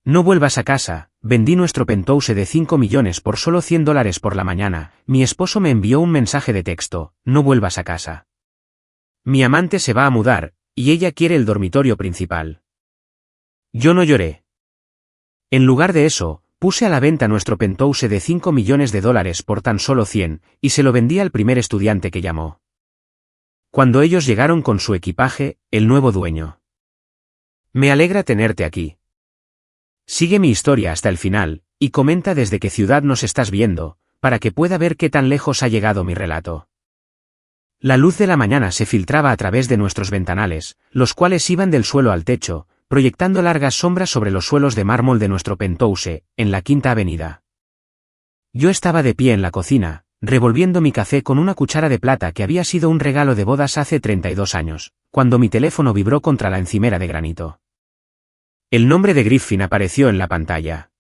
No vuelvas a casa, vendí nuestro penthouse de 5 millones por solo $100 por la mañana, mi esposo me envió un mensaje de texto, no vuelvas a casa. Mi amante se va a mudar, y ella quiere el dormitorio principal. Yo no lloré. En lugar de eso, puse a la venta nuestro penthouse de 5 millones de dólares por tan solo 100, y se lo vendí al primer estudiante que llamó. Cuando ellos llegaron con su equipaje, el nuevo dueño. Me alegra tenerte aquí. Sigue mi historia hasta el final, y comenta desde qué ciudad nos estás viendo, para que pueda ver qué tan lejos ha llegado mi relato. La luz de la mañana se filtraba a través de nuestros ventanales, los cuales iban del suelo al techo, proyectando largas sombras sobre los suelos de mármol de nuestro penthouse, en la Quinta Avenida. Yo estaba de pie en la cocina, revolviendo mi café con una cuchara de plata que había sido un regalo de bodas hace 32 años, cuando mi teléfono vibró contra la encimera de granito. El nombre de Griffin apareció en la pantalla.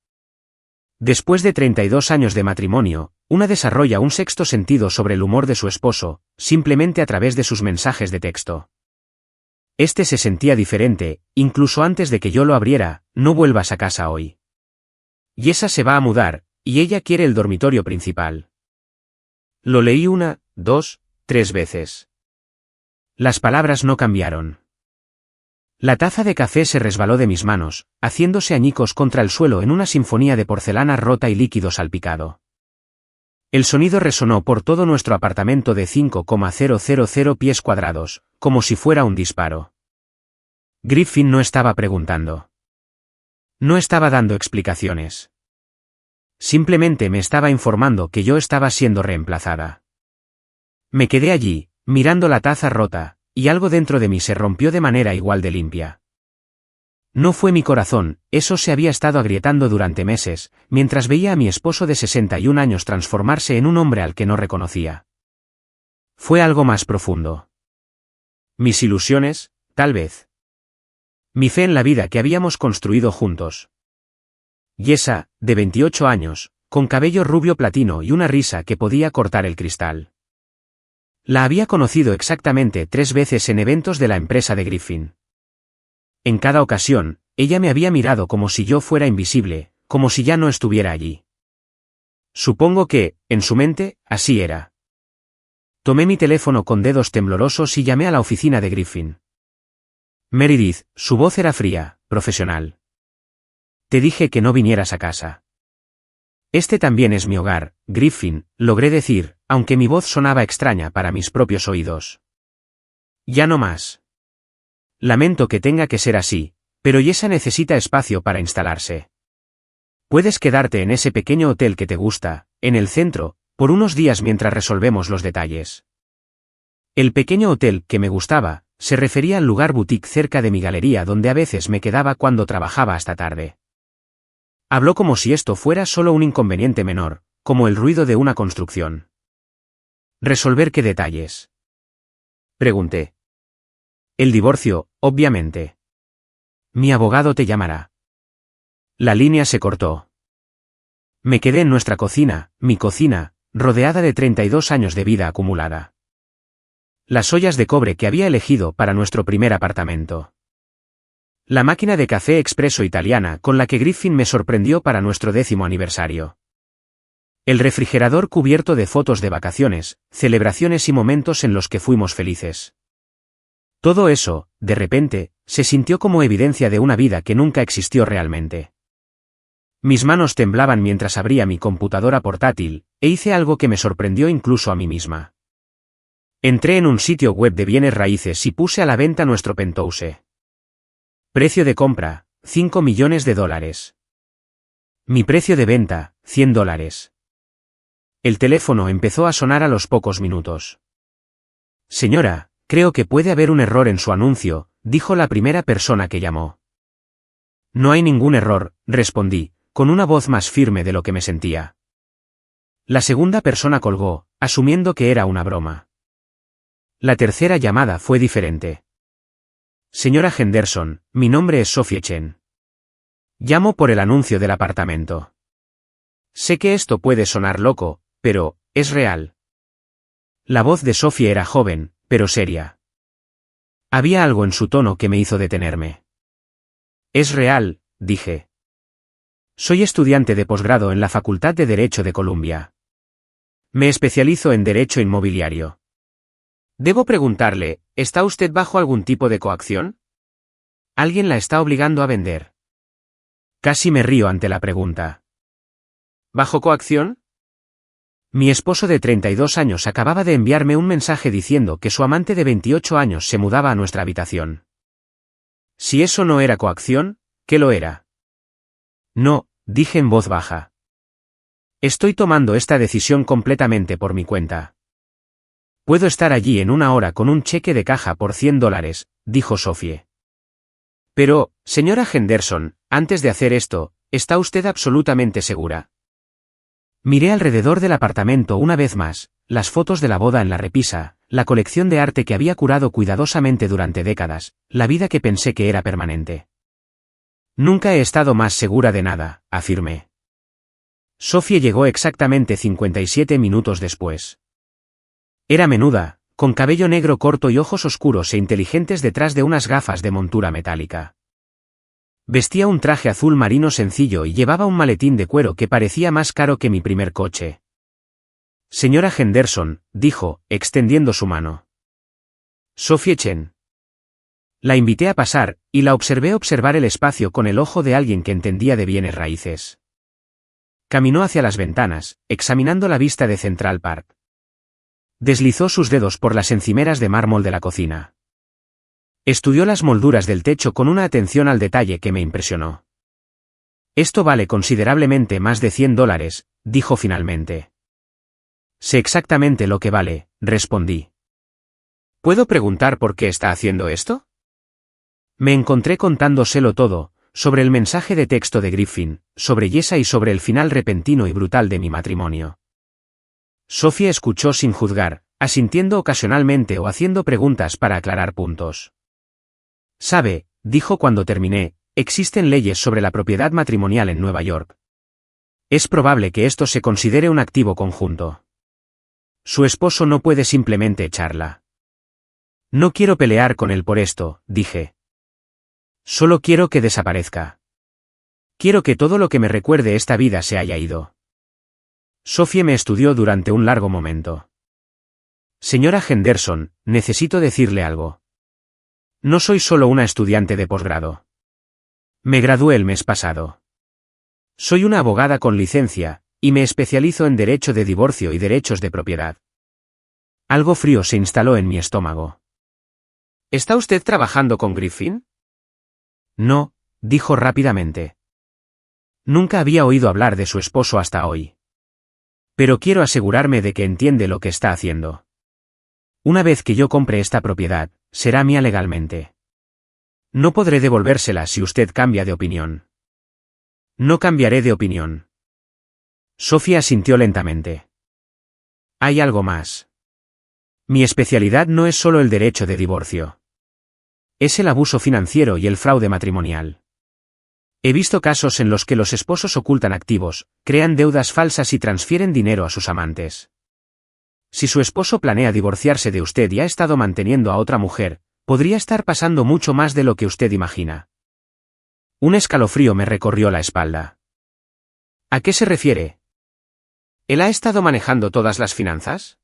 Después de 32 años de matrimonio, una desarrolla un sexto sentido sobre el humor de su esposo, simplemente a través de sus mensajes de texto. Este se sentía diferente, incluso antes de que yo lo abriera, no vuelvas a casa hoy. Yesa se va a mudar, y ella quiere el dormitorio principal. Lo leí 1, 2, 3 veces. Las palabras no cambiaron. La taza de café se resbaló de mis manos, haciéndose añicos contra el suelo en una sinfonía de porcelana rota y líquido salpicado. El sonido resonó por todo nuestro apartamento de 5,000 pies cuadrados, como si fuera un disparo. Griffin no estaba preguntando. No estaba dando explicaciones. Simplemente me estaba informando que yo estaba siendo reemplazada. Me quedé allí, mirando la taza rota, y algo dentro de mí se rompió de manera igual de limpia. No fue mi corazón, eso se había estado agrietando durante meses, mientras veía a mi esposo de 61 años transformarse en un hombre al que no reconocía. Fue algo más profundo. Mis ilusiones, tal vez. Mi fe en la vida que habíamos construido juntos. Yesa, de 28 años, con cabello rubio platino y una risa que podía cortar el cristal. La había conocido exactamente 3 veces en eventos de la empresa de Griffin. En cada ocasión, ella me había mirado como si yo fuera invisible, como si ya no estuviera allí. Supongo que, en su mente, así era. Tomé mi teléfono con dedos temblorosos y llamé a la oficina de Griffin. Meredith, su voz era fría, profesional. Te dije que no vinieras a casa. Este también es mi hogar, Griffin, logré decir, aunque mi voz sonaba extraña para mis propios oídos. Ya no más. Lamento que tenga que ser así, pero Yesa necesita espacio para instalarse. Puedes quedarte en ese pequeño hotel que te gusta, en el centro, por unos días mientras resolvemos los detalles. El pequeño hotel que me gustaba, se refería al lugar boutique cerca de mi galería donde a veces me quedaba cuando trabajaba hasta tarde. Habló como si esto fuera solo un inconveniente menor, como el ruido de una construcción. ¿Resolver qué detalles? Pregunté. El divorcio, obviamente. Mi abogado te llamará. La línea se cortó. Me quedé en nuestra cocina, mi cocina, rodeada de 32 años de vida acumulada. Las ollas de cobre que había elegido para nuestro primer apartamento. La máquina de café expreso italiana con la que Griffin me sorprendió para nuestro 10º aniversario. El refrigerador cubierto de fotos de vacaciones, celebraciones y momentos en los que fuimos felices. Todo eso, de repente, se sintió como evidencia de una vida que nunca existió realmente. Mis manos temblaban mientras abría mi computadora portátil, e hice algo que me sorprendió incluso a mí misma. Entré en un sitio web de bienes raíces y puse a la venta nuestro penthouse. Precio de compra, $5 millones. Mi precio de venta, $100. El teléfono empezó a sonar a los pocos minutos. Señora, creo que puede haber un error en su anuncio, dijo la primera persona que llamó. No hay ningún error, respondí, con una voz más firme de lo que me sentía. La segunda persona colgó, asumiendo que era una broma. La tercera llamada fue diferente. Señora Henderson, mi nombre es Sophie Chen. Llamo por el anuncio del apartamento. Sé que esto puede sonar loco, pero, es real. La voz de Sophie era joven, pero seria. Había algo en su tono que me hizo detenerme. Es real, dije. Soy estudiante de posgrado en la Facultad de Derecho de Columbia. Me especializo en Derecho Inmobiliario. Debo preguntarle, ¿está usted bajo algún tipo de coacción? ¿Alguien la está obligando a vender? Casi me río ante la pregunta. ¿Bajo coacción? Mi esposo de 32 años acababa de enviarme un mensaje diciendo que su amante de 28 años se mudaba a nuestra habitación. Si eso no era coacción, ¿qué lo era? No, dije en voz baja. Estoy tomando esta decisión completamente por mi cuenta. Puedo estar allí en una hora con un cheque de caja por $100, dijo Sophie. Pero, señora Henderson, antes de hacer esto, ¿está usted absolutamente segura? Miré alrededor del apartamento una vez más, las fotos de la boda en la repisa, la colección de arte que había curado cuidadosamente durante décadas, la vida que pensé que era permanente. Nunca he estado más segura de nada, afirmé. Sophie llegó exactamente 57 minutos después. Era menuda, con cabello negro corto y ojos oscuros e inteligentes detrás de unas gafas de montura metálica. Vestía un traje azul marino sencillo y llevaba un maletín de cuero que parecía más caro que mi primer coche. Señora Henderson, dijo, extendiendo su mano. Sophie Chen. La invité a pasar, y la observé observar el espacio con el ojo de alguien que entendía de bienes raíces. Caminó hacia las ventanas, examinando la vista de Central Park. Deslizó sus dedos por las encimeras de mármol de la cocina. Estudió las molduras del techo con una atención al detalle que me impresionó. Esto vale considerablemente más de $100, dijo finalmente. Sé exactamente lo que vale, respondí. ¿Puedo preguntar por qué está haciendo esto? Me encontré contándoselo todo, sobre el mensaje de texto de Griffin, sobre Yesa y sobre el final repentino y brutal de mi matrimonio. Sophie escuchó sin juzgar, asintiendo ocasionalmente o haciendo preguntas para aclarar puntos. Sabe, dijo cuando terminé, existen leyes sobre la propiedad matrimonial en Nueva York. Es probable que esto se considere un activo conjunto. Su esposo no puede simplemente echarla. No quiero pelear con él por esto, dije. Solo quiero que desaparezca. Quiero que todo lo que me recuerde esta vida se haya ido. Sophie me estudió durante un largo momento. Señora Henderson, necesito decirle algo. No soy solo una estudiante de posgrado. Me gradué el mes pasado. Soy una abogada con licencia, y me especializo en derecho de divorcio y derechos de propiedad. Algo frío se instaló en mi estómago. ¿Está usted trabajando con Griffin? No, dijo rápidamente. Nunca había oído hablar de su esposo hasta hoy. Pero quiero asegurarme de que entiende lo que está haciendo. Una vez que yo compre esta propiedad, será mía legalmente. No podré devolvérsela si usted cambia de opinión. No cambiaré de opinión. Sophie asintió lentamente. Hay algo más. Mi especialidad no es solo el derecho de divorcio. Es el abuso financiero y el fraude matrimonial. He visto casos en los que los esposos ocultan activos, crean deudas falsas y transfieren dinero a sus amantes. Si su esposo planea divorciarse de usted y ha estado manteniendo a otra mujer, podría estar pasando mucho más de lo que usted imagina. Un escalofrío me recorrió la espalda. ¿A qué se refiere? ¿Él ha estado manejando todas las finanzas?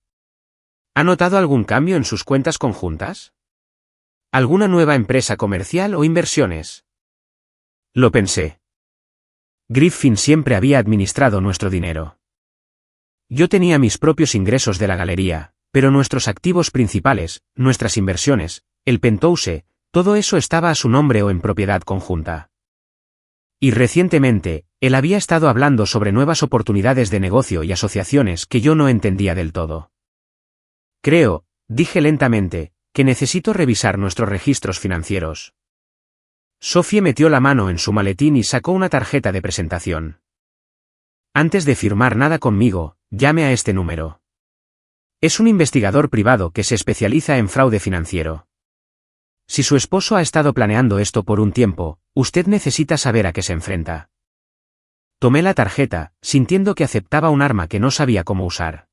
¿Ha notado algún cambio en sus cuentas conjuntas? ¿Alguna nueva empresa comercial o inversiones? Lo pensé. Griffin siempre había administrado nuestro dinero. Yo tenía mis propios ingresos de la galería, pero nuestros activos principales, nuestras inversiones, el penthouse, todo eso estaba a su nombre o en propiedad conjunta. Y recientemente, él había estado hablando sobre nuevas oportunidades de negocio y asociaciones que yo no entendía del todo. Creo, dije lentamente, que necesito revisar nuestros registros financieros. Sophie metió la mano en su maletín y sacó una tarjeta de presentación. Antes de firmar nada conmigo, llame a este número. Es un investigador privado que se especializa en fraude financiero. Si su esposo ha estado planeando esto por un tiempo, usted necesita saber a qué se enfrenta. Tomé la tarjeta, sintiendo que aceptaba un arma que no sabía cómo usar.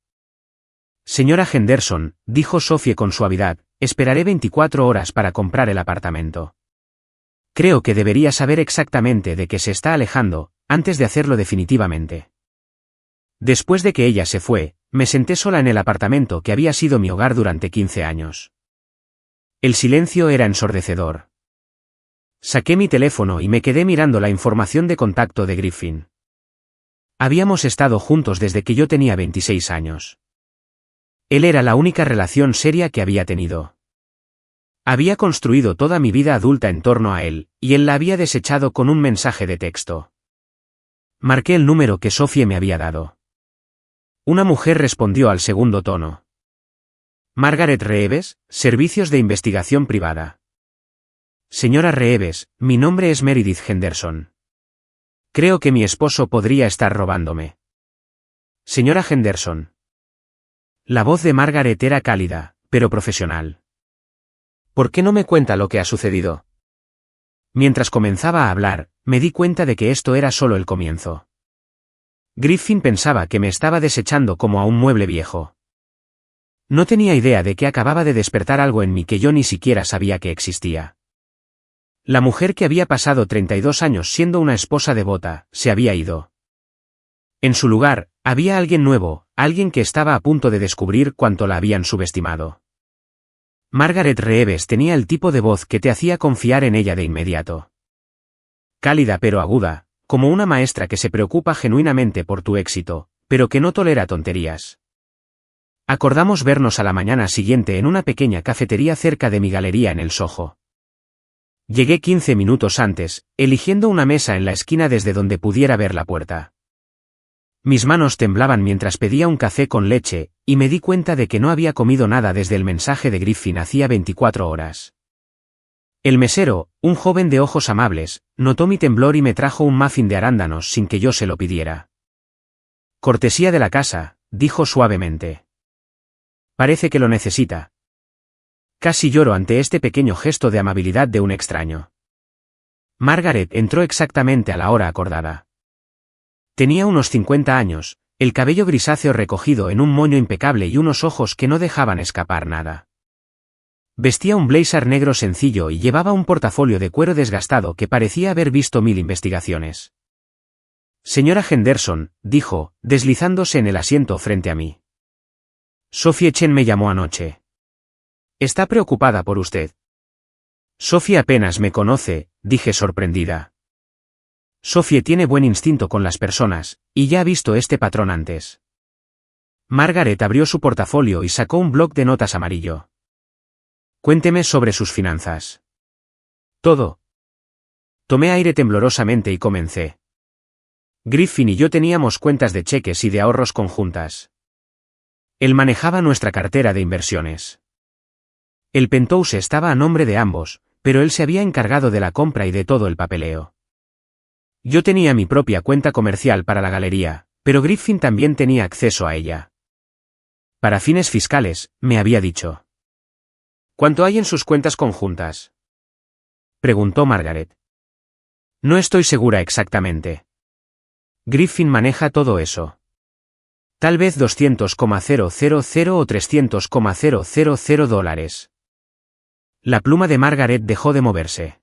Señora Henderson, dijo Sophie con suavidad, esperaré 24 horas para comprar el apartamento. Creo que debería saber exactamente de qué se está alejando, antes de hacerlo definitivamente. Después de que ella se fue, me senté sola en el apartamento que había sido mi hogar durante 15 años. El silencio era ensordecedor. Saqué mi teléfono y me quedé mirando la información de contacto de Griffin. Habíamos estado juntos desde que yo tenía 26 años. Él era la única relación seria que había tenido. Había construido toda mi vida adulta en torno a él, y él la había desechado con un mensaje de texto. Marqué el número que Sophie me había dado. Una mujer respondió al segundo tono. Margaret Reeves, Servicios de Investigación Privada. Señora Reeves, mi nombre es Meredith Henderson. Creo que mi esposo podría estar robándome. Señora Henderson. La voz de Margaret era cálida, pero profesional. ¿Por qué no me cuenta lo que ha sucedido? Mientras comenzaba a hablar, me di cuenta de que esto era solo el comienzo. Griffin pensaba que me estaba desechando como a un mueble viejo. No tenía idea de que acababa de despertar algo en mí que yo ni siquiera sabía que existía. La mujer que había pasado 32 años siendo una esposa devota, se había ido. En su lugar, había alguien nuevo, alguien que estaba a punto de descubrir cuánto la habían subestimado. Margaret Reeves tenía el tipo de voz que te hacía confiar en ella de inmediato. Cálida pero aguda, como una maestra que se preocupa genuinamente por tu éxito, pero que no tolera tonterías. Acordamos vernos a la mañana siguiente en una pequeña cafetería cerca de mi galería en el Soho. Llegué 15 minutos antes, eligiendo una mesa en la esquina desde donde pudiera ver la puerta. Mis manos temblaban mientras pedía un café con leche, y me di cuenta de que no había comido nada desde el mensaje de Griffin hacía 24 horas. El mesero, un joven de ojos amables, notó mi temblor y me trajo un muffin de arándanos sin que yo se lo pidiera. Cortesía de la casa, dijo suavemente. Parece que lo necesita. Casi lloro ante este pequeño gesto de amabilidad de un extraño. Margaret entró exactamente a la hora acordada. Tenía unos 50 años, el cabello grisáceo recogido en un moño impecable y unos ojos que no dejaban escapar nada. Vestía un blazer negro sencillo y llevaba un portafolio de cuero desgastado que parecía haber visto 1000 investigaciones. Señora Henderson, dijo, deslizándose en el asiento frente a mí. Sophie Chen me llamó anoche. Está preocupada por usted. Sophie apenas me conoce, dije sorprendida. Sophie tiene buen instinto con las personas, y ya ha visto este patrón antes. Margaret abrió su portafolio y sacó un bloc de notas amarillo. Cuénteme sobre sus finanzas. Todo. Tomé aire temblorosamente y comencé. Griffin y yo teníamos cuentas de cheques y de ahorros conjuntas. Él manejaba nuestra cartera de inversiones. El penthouse estaba a nombre de ambos, pero él se había encargado de la compra y de todo el papeleo. Yo tenía mi propia cuenta comercial para la galería, pero Griffin también tenía acceso a ella. Para fines fiscales, me había dicho. ¿Cuánto hay en sus cuentas conjuntas? Preguntó Margaret. No estoy segura exactamente. Griffin maneja todo eso. Tal vez 200,000 o 300,000 dólares. La pluma de Margaret dejó de moverse.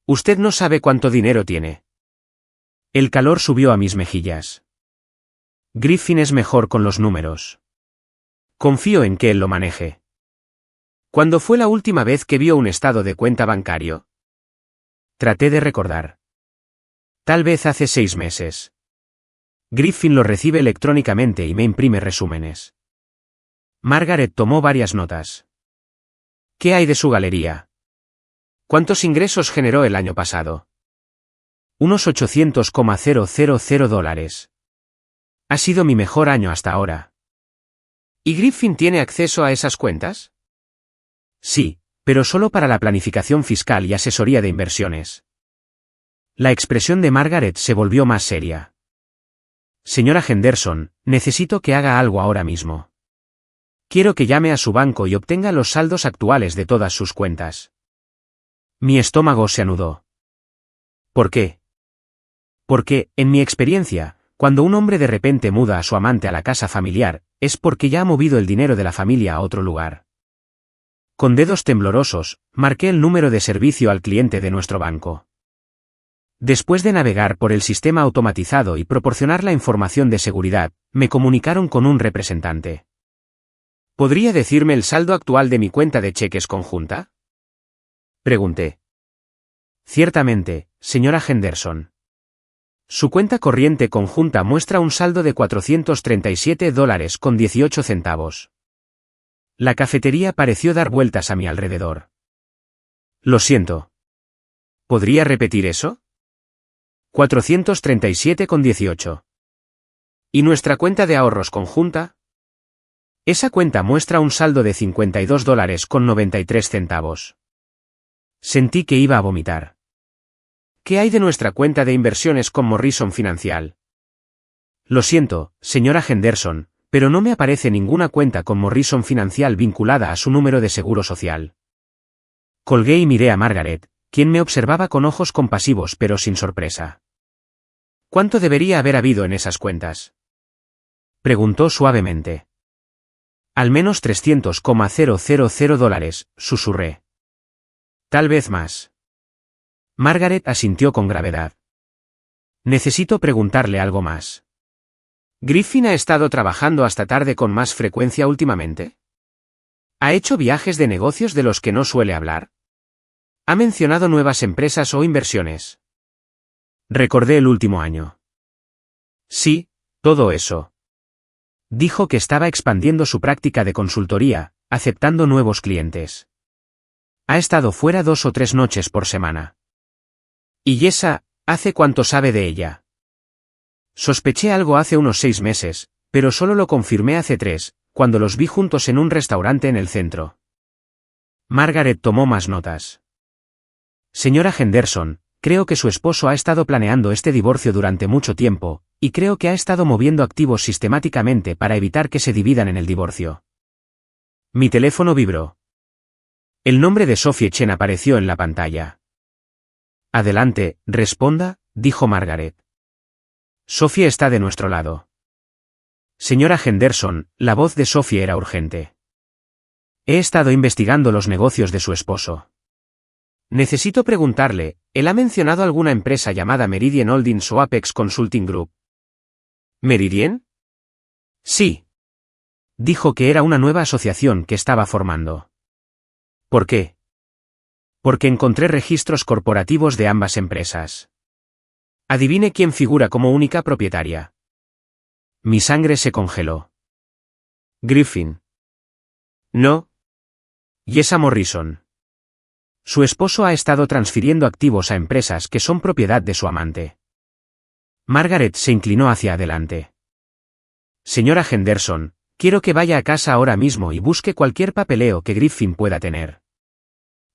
Usted no sabe cuánto dinero tiene. El calor subió a mis mejillas. Griffin es mejor con los números. Confío en que él lo maneje. ¿Cuándo fue la última vez que vio un estado de cuenta bancario? Traté de recordar. Tal vez hace 6 meses. Griffin lo recibe electrónicamente y me imprime resúmenes. Margaret tomó varias notas. ¿Qué hay de su galería? ¿Cuántos ingresos generó el año pasado? Unos 800,000 dólares. Ha sido mi mejor año hasta ahora. ¿Y Griffin tiene acceso a esas cuentas? Sí, pero solo para la planificación fiscal y asesoría de inversiones. La expresión de Margaret se volvió más seria. Señora Henderson, necesito que haga algo ahora mismo. Quiero que llame a su banco y obtenga los saldos actuales de todas sus cuentas. Mi estómago se anudó. ¿Por qué? Porque, en mi experiencia, cuando un hombre de repente muda a su amante a la casa familiar, es porque ya ha movido el dinero de la familia a otro lugar. Con dedos temblorosos, marqué el número de servicio al cliente de nuestro banco. Después de navegar por el sistema automatizado y proporcionar la información de seguridad, me comunicaron con un representante. ¿Podría decirme el saldo actual de mi cuenta de cheques conjunta? Pregunté. Ciertamente, señora Henderson. Su cuenta corriente conjunta muestra un saldo de $437,18. La cafetería pareció dar vueltas a mi alrededor. Lo siento. ¿Podría repetir eso? 437,18. ¿Y nuestra cuenta de ahorros conjunta? Esa cuenta muestra un saldo de $52,93. Sentí que iba a vomitar. ¿Qué hay de nuestra cuenta de inversiones con Morrison Financial? Lo siento, señora Henderson, pero no me aparece ninguna cuenta con Morrison Financial vinculada a su número de seguro social. Colgué y miré a Margaret, quien me observaba con ojos compasivos pero sin sorpresa. ¿Cuánto debería haber habido en esas cuentas? Preguntó suavemente. Al menos $300,000, susurré. Tal vez más. Margaret asintió con gravedad. Necesito preguntarle algo más. ¿Griffin ha estado trabajando hasta tarde con más frecuencia últimamente? ¿Ha hecho viajes de negocios de los que no suele hablar? ¿Ha mencionado nuevas empresas o inversiones? Recordé el último año. Sí, todo eso. Dijo que estaba expandiendo su práctica de consultoría, aceptando nuevos clientes. Ha estado fuera 2 o 3 noches por semana. ¿Y Yesa, hace cuánto sabe de ella? Sospeché algo hace unos 6 meses, pero solo lo confirmé hace 3, cuando los vi juntos en un restaurante en el centro. Margaret tomó más notas. Señora Henderson, creo que su esposo ha estado planeando este divorcio durante mucho tiempo, y creo que ha estado moviendo activos sistemáticamente para evitar que se dividan en el divorcio. Mi teléfono vibró. El nombre de Sophie Chen apareció en la pantalla. Adelante, responda, dijo Margaret. Sophie está de nuestro lado. Señora Henderson, la voz de Sophie era urgente. He estado investigando los negocios de su esposo. Necesito preguntarle, ¿él ha mencionado alguna empresa llamada Meridian Holdings o Apex Consulting Group? ¿Meridian? Sí. Dijo que era una nueva asociación que estaba formando. ¿Por qué? Porque encontré registros corporativos de ambas empresas. Adivine quién figura como única propietaria. Mi sangre se congeló. Griffin. No. Yesa Morrison. Su esposo ha estado transfiriendo activos a empresas que son propiedad de su amante. Margaret se inclinó hacia adelante. Señora Henderson, quiero que vaya a casa ahora mismo y busque cualquier papeleo que Griffin pueda tener.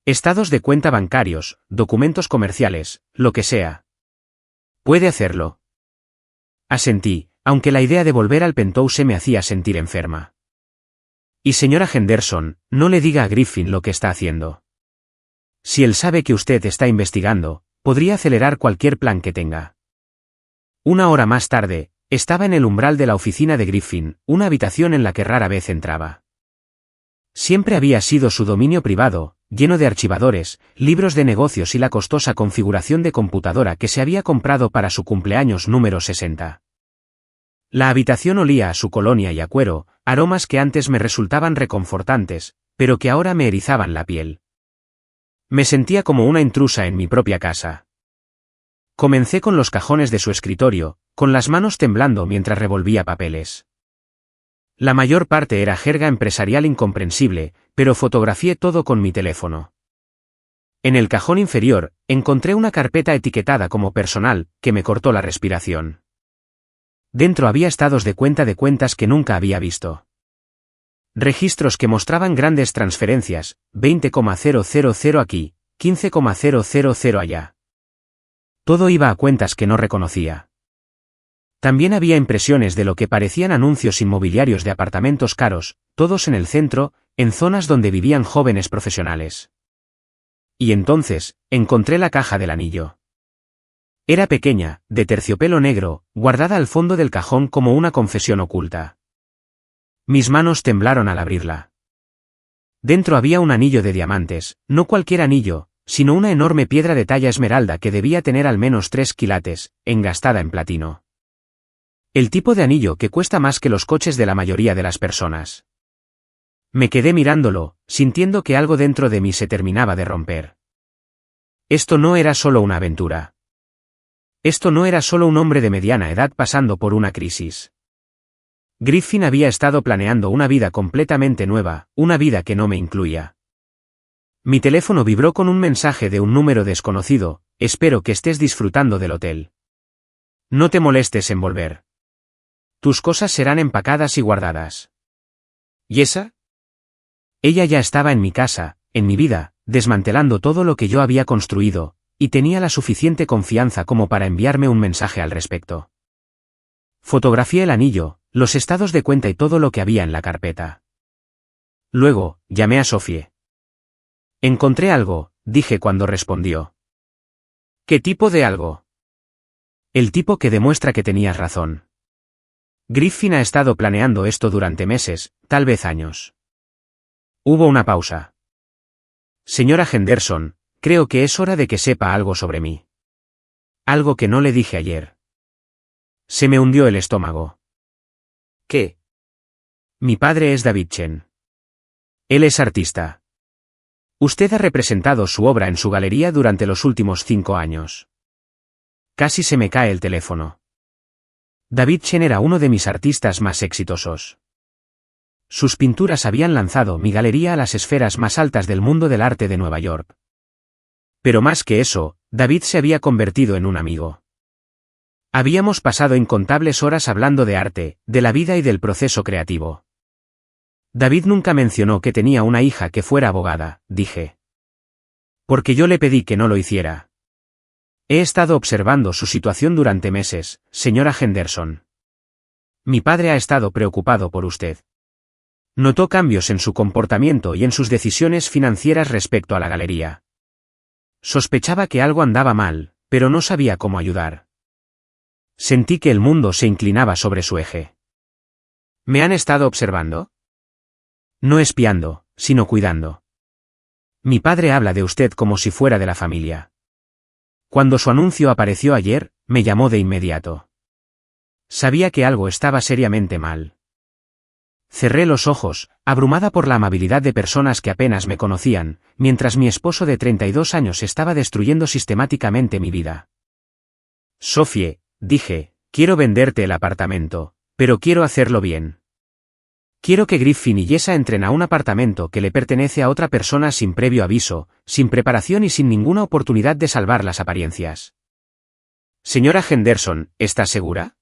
Estados de cuenta bancarios, documentos comerciales, lo que sea. Puede hacerlo. Asentí, aunque la idea de volver al Penthouse me hacía sentir enferma. Y señora Henderson, no le diga a Griffin lo que está haciendo. Si él sabe que usted está investigando, podría acelerar cualquier plan que tenga. 1 hora más tarde, estaba en el umbral de la oficina de Griffin, una habitación en la que rara vez entraba. Siempre había sido su dominio privado, lleno de archivadores, libros de negocios y la costosa configuración de computadora que se había comprado para su cumpleaños número 60. La habitación olía a su colonia y a cuero, aromas que antes me resultaban reconfortantes, pero que ahora me erizaban la piel. Me sentía como una intrusa en mi propia casa. Comencé con los cajones de su escritorio, con las manos temblando mientras revolvía papeles. La mayor parte era jerga empresarial incomprensible, pero fotografié todo con mi teléfono. En el cajón inferior, encontré una carpeta etiquetada como personal, que me cortó la respiración. Dentro había estados de cuentas que nunca había visto. Registros que mostraban grandes transferencias, 20,000 aquí, 15,000 allá. Todo iba a cuentas que no reconocía. También había impresiones de lo que parecían anuncios inmobiliarios de apartamentos caros, todos en el centro, en zonas donde vivían jóvenes profesionales. Y entonces, encontré la caja del anillo. Era pequeña, de terciopelo negro, guardada al fondo del cajón como una confesión oculta. Mis manos temblaron al abrirla. Dentro había un anillo de diamantes, no cualquier anillo, sino una enorme piedra de talla esmeralda que debía tener al menos 3 quilates, engastada en platino. El tipo de anillo que cuesta más que los coches de la mayoría de las personas. Me quedé mirándolo, sintiendo que algo dentro de mí se terminaba de romper. Esto no era solo una aventura. Esto no era solo un hombre de mediana edad pasando por una crisis. Griffin había estado planeando una vida completamente nueva, una vida que no me incluía. Mi teléfono vibró con un mensaje de un número desconocido: espero que estés disfrutando del hotel. No te molestes en volver. Tus cosas serán empacadas y guardadas. ¿Y esa? Ella ya estaba en mi casa, en mi vida, desmantelando todo lo que yo había construido, y tenía la suficiente confianza como para enviarme un mensaje al respecto. Fotografié el anillo, los estados de cuenta y todo lo que había en la carpeta. Luego, llamé a Sophie. Encontré algo, dije cuando respondió. ¿Qué tipo de algo? El tipo que demuestra que tenías razón. Griffin ha estado planeando esto durante meses, tal vez años. Hubo una pausa. Señora Henderson, creo que es hora de que sepa algo sobre mí. Algo que no le dije ayer. Se me hundió el estómago. ¿Qué? Mi padre es David Chen. Él es artista. Usted ha representado su obra en su galería durante los últimos 5 años. Casi se me cae el teléfono. David Chen era uno de mis artistas más exitosos. Sus pinturas habían lanzado mi galería a las esferas más altas del mundo del arte de Nueva York. Pero más que eso, David se había convertido en un amigo. Habíamos pasado incontables horas hablando de arte, de la vida y del proceso creativo. David nunca mencionó que tenía una hija que fuera abogada, dije. Porque yo le pedí que no lo hiciera. He estado observando su situación durante meses, señora Henderson. Mi padre ha estado preocupado por usted. Notó cambios en su comportamiento y en sus decisiones financieras respecto a la galería. Sospechaba que algo andaba mal, pero no sabía cómo ayudar. Sentí que el mundo se inclinaba sobre su eje. ¿Me han estado observando? No espiando, sino cuidando. Mi padre habla de usted como si fuera de la familia. Cuando su anuncio apareció ayer, me llamó de inmediato. Sabía que algo estaba seriamente mal. Cerré los ojos, abrumada por la amabilidad de personas que apenas me conocían, mientras mi esposo de 32 años estaba destruyendo sistemáticamente mi vida. Sophie, dije, quiero venderte el apartamento, pero quiero hacerlo bien. Quiero que Griffin y Jessa entren a un apartamento que le pertenece a otra persona sin previo aviso, sin preparación y sin ninguna oportunidad de salvar las apariencias. Señora Henderson, ¿está segura?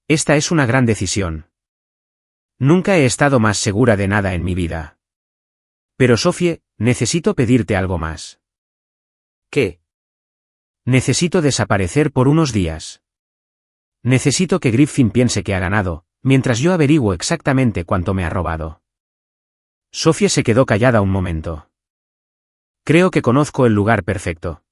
Esta es una gran decisión. Nunca he estado más segura de nada en mi vida. Pero Sophie, necesito pedirte algo más. ¿Qué? Necesito desaparecer por unos días. Necesito que Griffin piense que ha ganado, mientras yo averiguo exactamente cuánto me ha robado. Sophie se quedó callada un momento. Creo que conozco el lugar perfecto.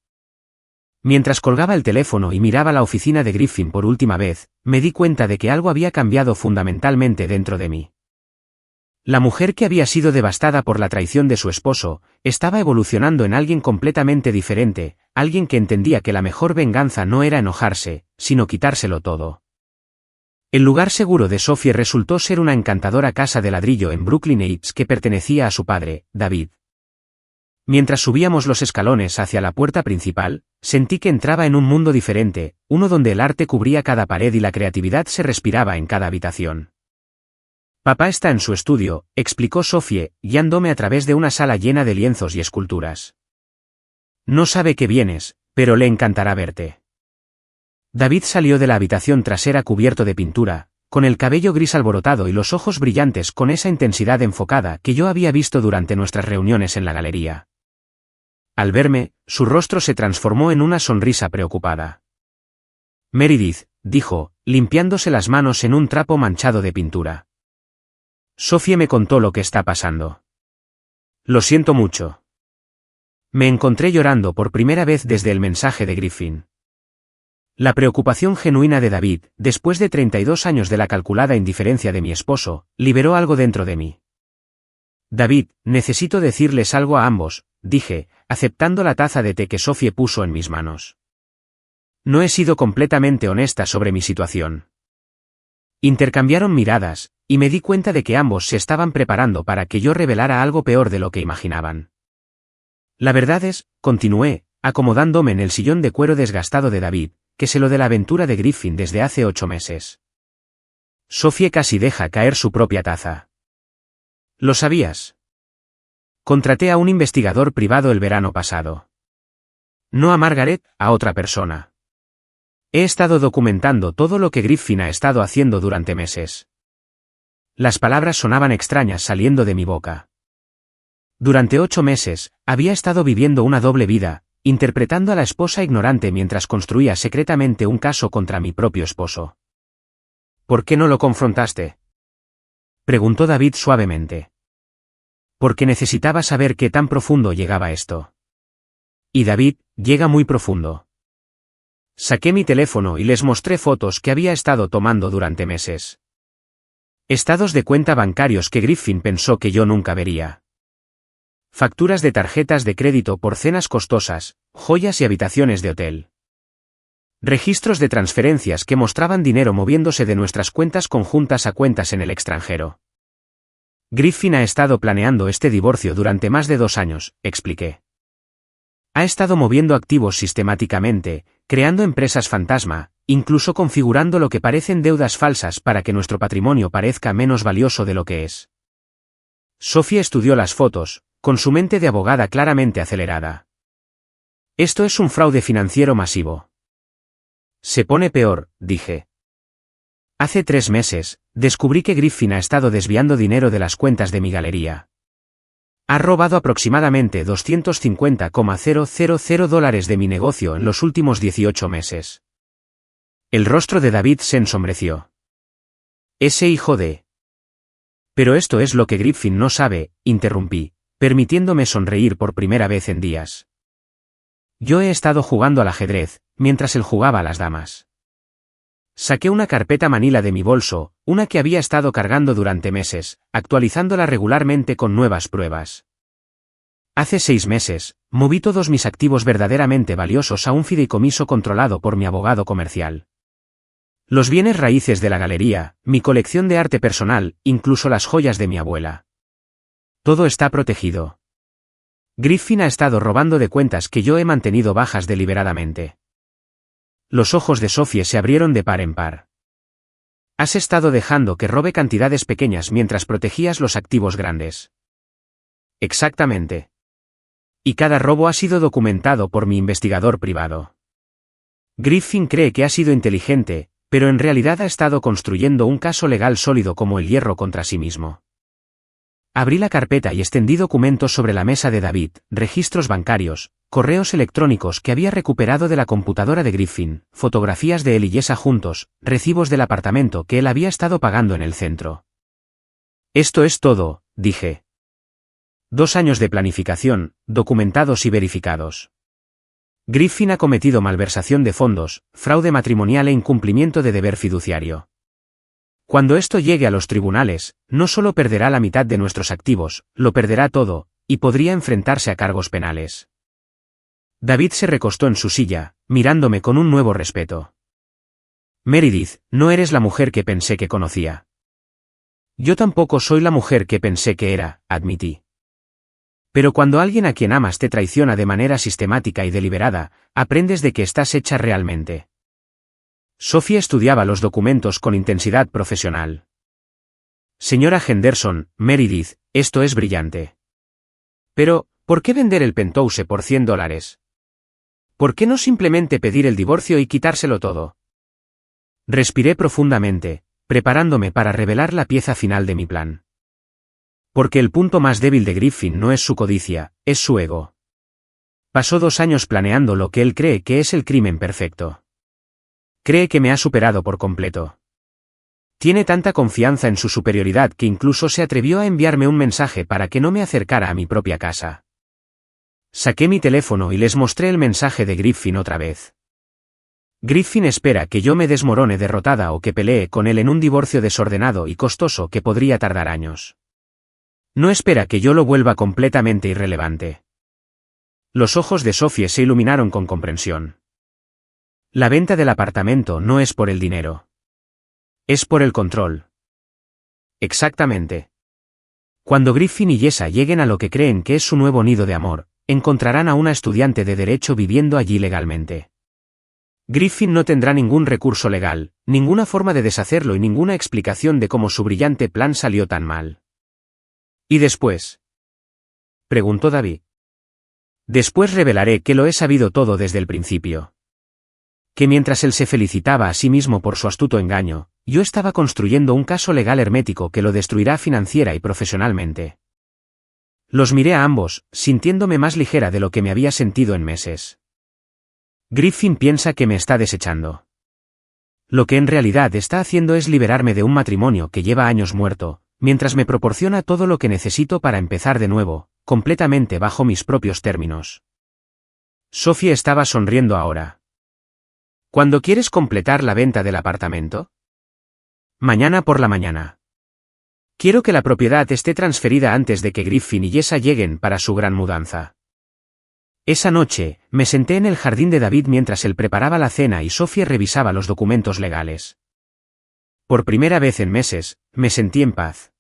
Mientras colgaba el teléfono y miraba la oficina de Griffin por última vez, me di cuenta de que algo había cambiado fundamentalmente dentro de mí. La mujer que había sido devastada por la traición de su esposo, estaba evolucionando en alguien completamente diferente, alguien que entendía que la mejor venganza no era enojarse, sino quitárselo todo. El lugar seguro de Sophie resultó ser una encantadora casa de ladrillo en Brooklyn Heights que pertenecía a su padre, David. Mientras subíamos los escalones hacia la puerta principal, sentí que entraba en un mundo diferente, uno donde el arte cubría cada pared y la creatividad se respiraba en cada habitación. Papá está en su estudio, explicó Sophie, guiándome a través de una sala llena de lienzos y esculturas. No sabe que vienes, pero le encantará verte. David salió de la habitación trasera cubierto de pintura, con el cabello gris alborotado y los ojos brillantes con esa intensidad enfocada que yo había visto durante nuestras reuniones en la galería. Al verme, su rostro se transformó en una sonrisa preocupada. Meredith, dijo, limpiándose las manos en un trapo manchado de pintura. Sophie me contó lo que está pasando. Lo siento mucho. Me encontré llorando por primera vez desde el mensaje de Griffin. La preocupación genuina de David, después de 32 años de la calculada indiferencia de mi esposo, liberó algo dentro de mí. David, necesito decirles algo a ambos, dije, aceptando la taza de té que Sophie puso en mis manos. No he sido completamente honesta sobre mi situación. Intercambiaron miradas, y me di cuenta de que ambos se estaban preparando para que yo revelara algo peor de lo que imaginaban. La verdad es, continué, acomodándome en el sillón de cuero desgastado de David, que sé lo de la aventura de Griffin desde hace 8 meses. Sophie casi deja caer su propia taza. ¿Lo sabías? Contraté a un investigador privado el verano pasado. No a Margaret, a otra persona. He estado documentando todo lo que Griffin ha estado haciendo durante meses. Las palabras sonaban extrañas saliendo de mi boca. Durante 8 meses, había estado viviendo una doble vida, interpretando a la esposa ignorante mientras construía secretamente un caso contra mi propio esposo. ¿Por qué no lo confrontaste?, preguntó David suavemente. Porque necesitaba saber qué tan profundo llegaba esto. Y David, llega muy profundo. Saqué mi teléfono y les mostré fotos que había estado tomando durante meses. Estados de cuenta bancarios que Griffin pensó que yo nunca vería. Facturas de tarjetas de crédito por cenas costosas, joyas y habitaciones de hotel. Registros de transferencias que mostraban dinero moviéndose de nuestras cuentas conjuntas a cuentas en el extranjero. Griffin ha estado planeando este divorcio durante más de 2 años, expliqué. Ha estado moviendo activos sistemáticamente, creando empresas fantasma, incluso configurando lo que parecen deudas falsas para que nuestro patrimonio parezca menos valioso de lo que es. Sophie estudió las fotos, con su mente de abogada claramente acelerada. Esto es un fraude financiero masivo. Se pone peor, dije. Hace 3 meses, descubrí que Griffin ha estado desviando dinero de las cuentas de mi galería. Ha robado aproximadamente $250,000 de mi negocio en los últimos 18 meses. El rostro de David se ensombreció. Ese hijo de... Pero esto es lo que Griffin no sabe, interrumpí, permitiéndome sonreír por primera vez en días. Yo he estado jugando al ajedrez, mientras él jugaba a las damas. Saqué una carpeta manila de mi bolso, una que había estado cargando durante meses, actualizándola regularmente con nuevas pruebas. Hace 6 meses, moví todos mis activos verdaderamente valiosos a un fideicomiso controlado por mi abogado comercial. Los bienes raíces de la galería, mi colección de arte personal, incluso las joyas de mi abuela. Todo está protegido. Griffin ha estado robando de cuentas que yo he mantenido bajas deliberadamente. Los ojos de Sophie se abrieron de par en par. Has estado dejando que robe cantidades pequeñas mientras protegías los activos grandes. Exactamente. Y cada robo ha sido documentado por mi investigador privado. Griffin cree que ha sido inteligente, pero en realidad ha estado construyendo un caso legal sólido como el hierro contra sí mismo. Abrí la carpeta y extendí documentos sobre la mesa de David, registros bancarios, correos electrónicos que había recuperado de la computadora de Griffin, fotografías de él y Jessa juntos, recibos del apartamento que él había estado pagando en el centro. Esto es todo, dije. 2 años de planificación, documentados y verificados. Griffin ha cometido malversación de fondos, fraude matrimonial e incumplimiento de deber fiduciario. Cuando esto llegue a los tribunales, no solo perderá la mitad de nuestros activos, lo perderá todo, y podría enfrentarse a cargos penales. David se recostó en su silla, mirándome con un nuevo respeto. Meredith, no eres la mujer que pensé que conocía. Yo tampoco soy la mujer que pensé que era, admití. Pero cuando alguien a quien amas te traiciona de manera sistemática y deliberada, aprendes de qué estás hecha realmente. Sophie estudiaba los documentos con intensidad profesional. Señora Henderson, Meredith, esto es brillante. Pero, ¿por qué vender el penthouse por $100? ¿Por qué no simplemente pedir el divorcio y quitárselo todo? Respiré profundamente, preparándome para revelar la pieza final de mi plan. Porque el punto más débil de Griffin no es su codicia, es su ego. Pasó 2 años planeando lo que él cree que es el crimen perfecto. Cree que me ha superado por completo. Tiene tanta confianza en su superioridad que incluso se atrevió a enviarme un mensaje para que no me acercara a mi propia casa. Saqué mi teléfono y les mostré el mensaje de Griffin otra vez. Griffin espera que yo me desmorone derrotada o que pelee con él en un divorcio desordenado y costoso que podría tardar años. No espera que yo lo vuelva completamente irrelevante. Los ojos de Sophie se iluminaron con comprensión. La venta del apartamento no es por el dinero. Es por el control. Exactamente. Cuando Griffin y Jessa lleguen a lo que creen que es su nuevo nido de amor, encontrarán a una estudiante de derecho viviendo allí legalmente. Griffin no tendrá ningún recurso legal, ninguna forma de deshacerlo y ninguna explicación de cómo su brillante plan salió tan mal. ¿Y después?, preguntó David. Después revelaré que lo he sabido todo desde el principio. Que mientras él se felicitaba a sí mismo por su astuto engaño, yo estaba construyendo un caso legal hermético que lo destruirá financiera y profesionalmente. Los miré a ambos, sintiéndome más ligera de lo que me había sentido en meses. Griffin piensa que me está desechando. Lo que en realidad está haciendo es liberarme de un matrimonio que lleva años muerto, mientras me proporciona todo lo que necesito para empezar de nuevo, completamente bajo mis propios términos. Sophie estaba sonriendo ahora. ¿Cuándo quieres completar la venta del apartamento? Mañana por la mañana. Quiero que la propiedad esté transferida antes de que Griffin y Jessa lleguen para su gran mudanza. Esa noche, me senté en el jardín de David mientras él preparaba la cena y Sophie revisaba los documentos legales. Por primera vez en meses, me sentí en paz.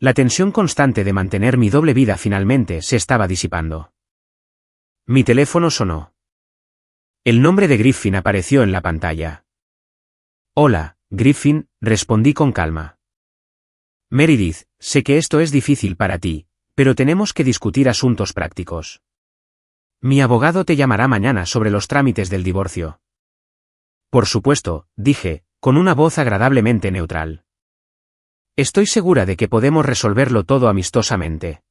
La tensión constante de mantener mi doble vida finalmente se estaba disipando. Mi teléfono sonó. El nombre de Griffin apareció en la pantalla. Hola, Griffin, respondí con calma. Meredith, sé que esto es difícil para ti, pero tenemos que discutir asuntos prácticos. Mi abogado te llamará mañana sobre los trámites del divorcio. Por supuesto, dije, con una voz agradablemente neutral. Estoy segura de que podemos resolverlo todo amistosamente.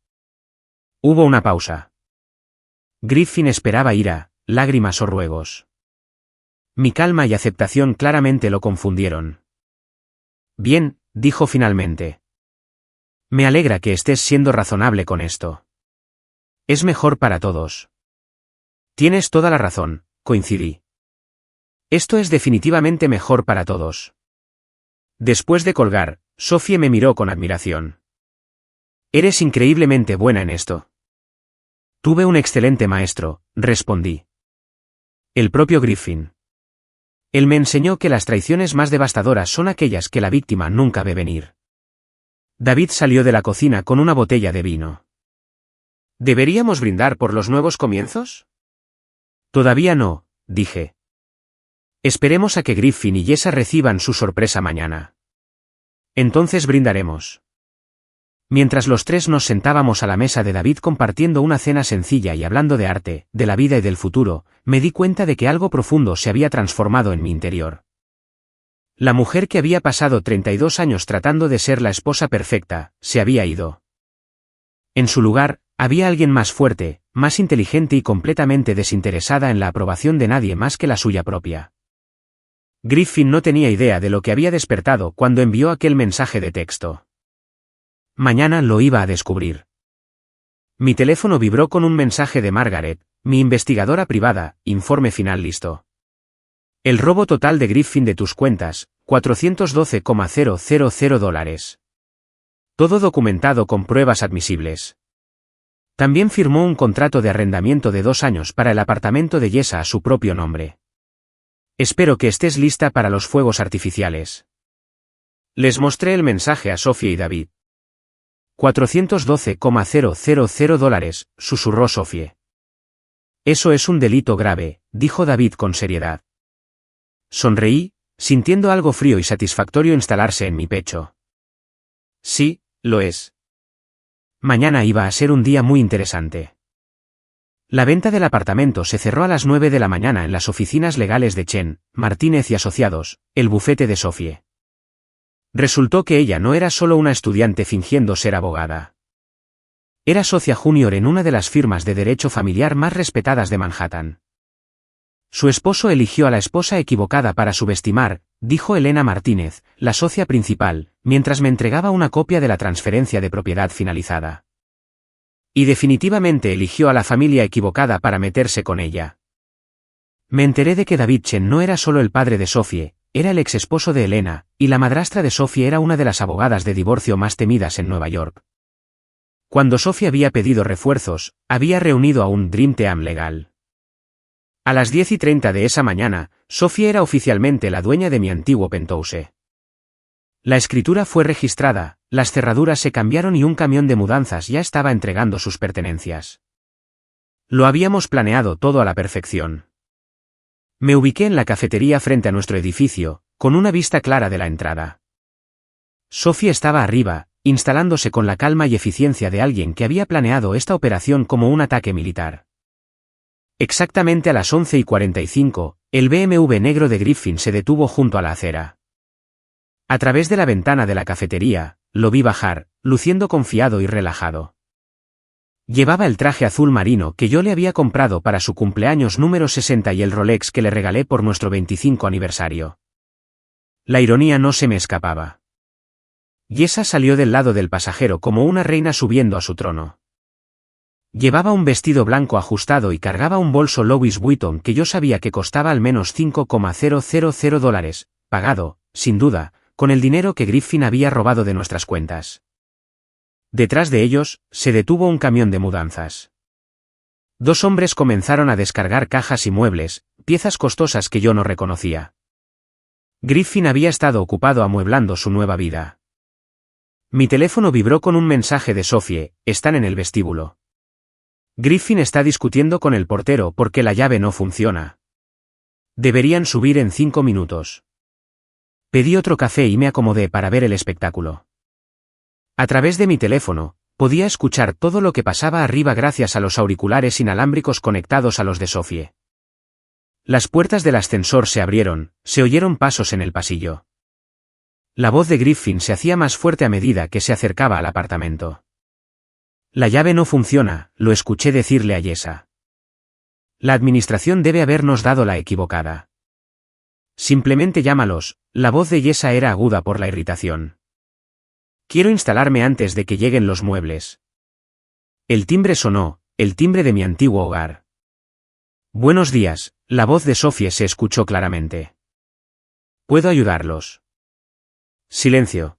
Hubo una pausa. Griffin esperaba ira, lágrimas o ruegos. Mi calma y aceptación claramente lo confundieron. Bien, dijo finalmente. Me alegra que estés siendo razonable con esto. Es mejor para todos. Tienes toda la razón, coincidí. Esto es definitivamente mejor para todos. Después de colgar, Sophie me miró con admiración. Eres increíblemente buena en esto. Tuve un excelente maestro, respondí. El propio Griffin. Él me enseñó que las traiciones más devastadoras son aquellas que la víctima nunca ve venir. David salió de la cocina con una botella de vino. ¿Deberíamos brindar por los nuevos comienzos? Todavía no, dije. Esperemos a que Griffin y Jessa reciban su sorpresa mañana. Entonces brindaremos. Mientras los tres nos sentábamos a la mesa de David compartiendo una cena sencilla y hablando de arte, de la vida y del futuro, me di cuenta de que algo profundo se había transformado en mi interior. La mujer que había pasado 32 años tratando de ser la esposa perfecta, se había ido. En su lugar, había alguien más fuerte, más inteligente y completamente desinteresada en la aprobación de nadie más que la suya propia. Griffin no tenía idea de lo que había despertado cuando envió aquel mensaje de texto. Mañana lo iba a descubrir. Mi teléfono vibró con un mensaje de Margaret, mi investigadora privada, informe final listo. El robo total de Griffin de tus cuentas, $412,000. Todo documentado con pruebas admisibles. También firmó un contrato de arrendamiento de 2 años para el apartamento de Jessa a su propio nombre. Espero que estés lista para los fuegos artificiales. Les mostré el mensaje a Sophie y David. $412,000, susurró Sophie. Eso es un delito grave, dijo David con seriedad. Sonreí, sintiendo algo frío y satisfactorio instalarse en mi pecho. Sí, lo es. Mañana iba a ser un día muy interesante. La venta del apartamento se cerró a las 9 de la mañana en las oficinas legales de Chen, Martínez y Asociados, el bufete de Sophie. Resultó que ella no era solo una estudiante fingiendo ser abogada. Era socia junior en una de las firmas de derecho familiar más respetadas de Manhattan. Su esposo eligió a la esposa equivocada para subestimar, dijo Elena Martínez, la socia principal, mientras me entregaba una copia de la transferencia de propiedad finalizada. Y definitivamente eligió a la familia equivocada para meterse con ella. Me enteré de que David Chen no era solo el padre de Sophie, era el ex esposo de Elena, y la madrastra de Sophie era una de las abogadas de divorcio más temidas en Nueva York. Cuando Sophie había pedido refuerzos, había reunido a un Dream Team legal. A las 10:30 de esa mañana, Sophie era oficialmente la dueña de mi antiguo penthouse. La escritura fue registrada, las cerraduras se cambiaron y un camión de mudanzas ya estaba entregando sus pertenencias. Lo habíamos planeado todo a la perfección. Me ubiqué en la cafetería frente a nuestro edificio, con una vista clara de la entrada. Sophie estaba arriba, instalándose con la calma y eficiencia de alguien que había planeado esta operación como un ataque militar. Exactamente a las 11:45, el BMW negro de Griffin se detuvo junto a la acera. A través de la ventana de la cafetería, lo vi bajar, luciendo confiado y relajado. Llevaba el traje azul marino que yo le había comprado para su cumpleaños número 60 y el Rolex que le regalé por nuestro 25 aniversario. La ironía no se me escapaba. Yesa salió del lado del pasajero como una reina subiendo a su trono. Llevaba un vestido blanco ajustado y cargaba un bolso Louis Vuitton que yo sabía que costaba al menos $5,000, pagado, sin duda, con el dinero que Griffin había robado de nuestras cuentas. Detrás de ellos, se detuvo un camión de mudanzas. Dos hombres comenzaron a descargar cajas y muebles, piezas costosas que yo no reconocía. Griffin había estado ocupado amueblando su nueva vida. Mi teléfono vibró con un mensaje de Sophie: están en el vestíbulo. Griffin está discutiendo con el portero porque la llave no funciona. Deberían subir en 5 minutos. Pedí otro café y me acomodé para ver el espectáculo. A través de mi teléfono, podía escuchar todo lo que pasaba arriba gracias a los auriculares inalámbricos conectados a los de Sophie. Las puertas del ascensor se abrieron, se oyeron pasos en el pasillo. La voz de Griffin se hacía más fuerte a medida que se acercaba al apartamento. La llave no funciona, lo escuché decirle a Yesa. La administración debe habernos dado la equivocada. Simplemente llámalos, la voz de Yesa era aguda por la irritación. Quiero instalarme antes de que lleguen los muebles. El timbre sonó, el timbre de mi antiguo hogar. Buenos días, la voz de Sophie se escuchó claramente. ¿Puedo ayudarlos? Silencio.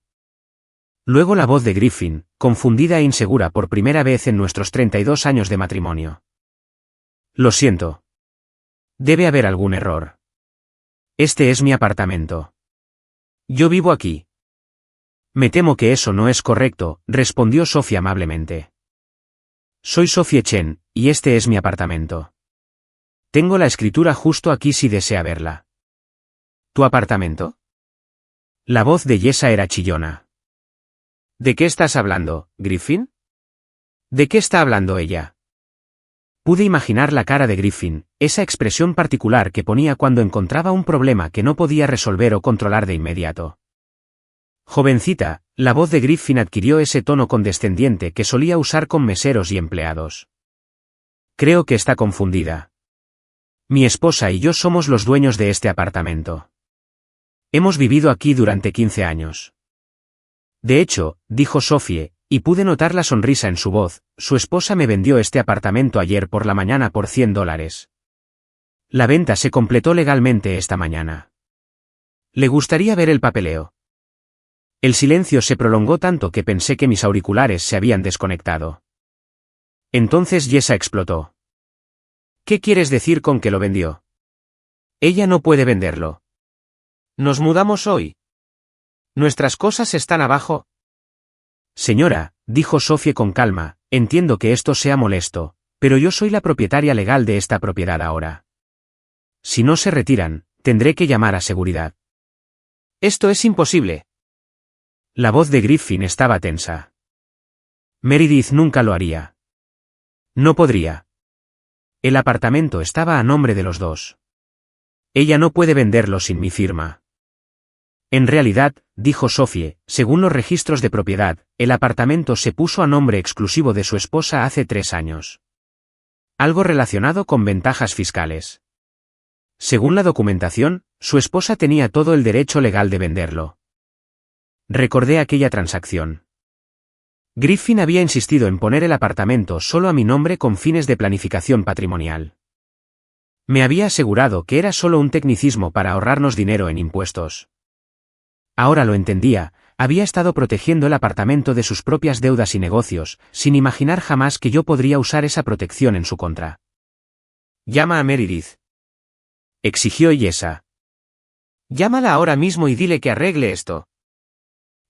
Luego la voz de Griffin, confundida e insegura por primera vez en nuestros 32 años de matrimonio. Lo siento. Debe haber algún error. Este es mi apartamento. Yo vivo aquí. Me temo que eso no es correcto, respondió Sophie amablemente. Soy Sophie Chen, y este es mi apartamento. Tengo la escritura justo aquí si desea verla. ¿Tu apartamento? La voz de Yesa era chillona. ¿De qué estás hablando, Griffin? ¿De qué está hablando ella? Pude imaginar la cara de Griffin, esa expresión particular que ponía cuando encontraba un problema que no podía resolver o controlar de inmediato. Jovencita, la voz de Griffin adquirió ese tono condescendiente que solía usar con meseros y empleados. Creo que está confundida. Mi esposa y yo somos los dueños de este apartamento. Hemos vivido aquí durante 15 años. De hecho, dijo Sophie, y pude notar la sonrisa en su voz, su esposa me vendió este apartamento ayer por la mañana por $100. La venta se completó legalmente esta mañana. ¿Le gustaría ver el papeleo? El silencio se prolongó tanto que pensé que mis auriculares se habían desconectado. Entonces Yesa explotó. ¿Qué quieres decir con que lo vendió? Ella no puede venderlo. Nos mudamos hoy. ¿Nuestras cosas están abajo? Señora, dijo Sophie con calma, entiendo que esto sea molesto, pero yo soy la propietaria legal de esta propiedad ahora. Si no se retiran, tendré que llamar a seguridad. Esto es imposible. La voz de Griffin estaba tensa. Meredith nunca lo haría. No podría. El apartamento estaba a nombre de los dos. Ella no puede venderlo sin mi firma. En realidad, dijo Sophie, según los registros de propiedad, el apartamento se puso a nombre exclusivo de su esposa hace 3 años. Algo relacionado con ventajas fiscales. Según la documentación, su esposa tenía todo el derecho legal de venderlo. Recordé aquella transacción. Griffin había insistido en poner el apartamento solo a mi nombre con fines de planificación patrimonial. Me había asegurado que era solo un tecnicismo para ahorrarnos dinero en impuestos. Ahora lo entendía, había estado protegiendo el apartamento de sus propias deudas y negocios, sin imaginar jamás que yo podría usar esa protección en su contra. Llama a Meredith, exigió Yesa. Llámala ahora mismo y dile que arregle esto.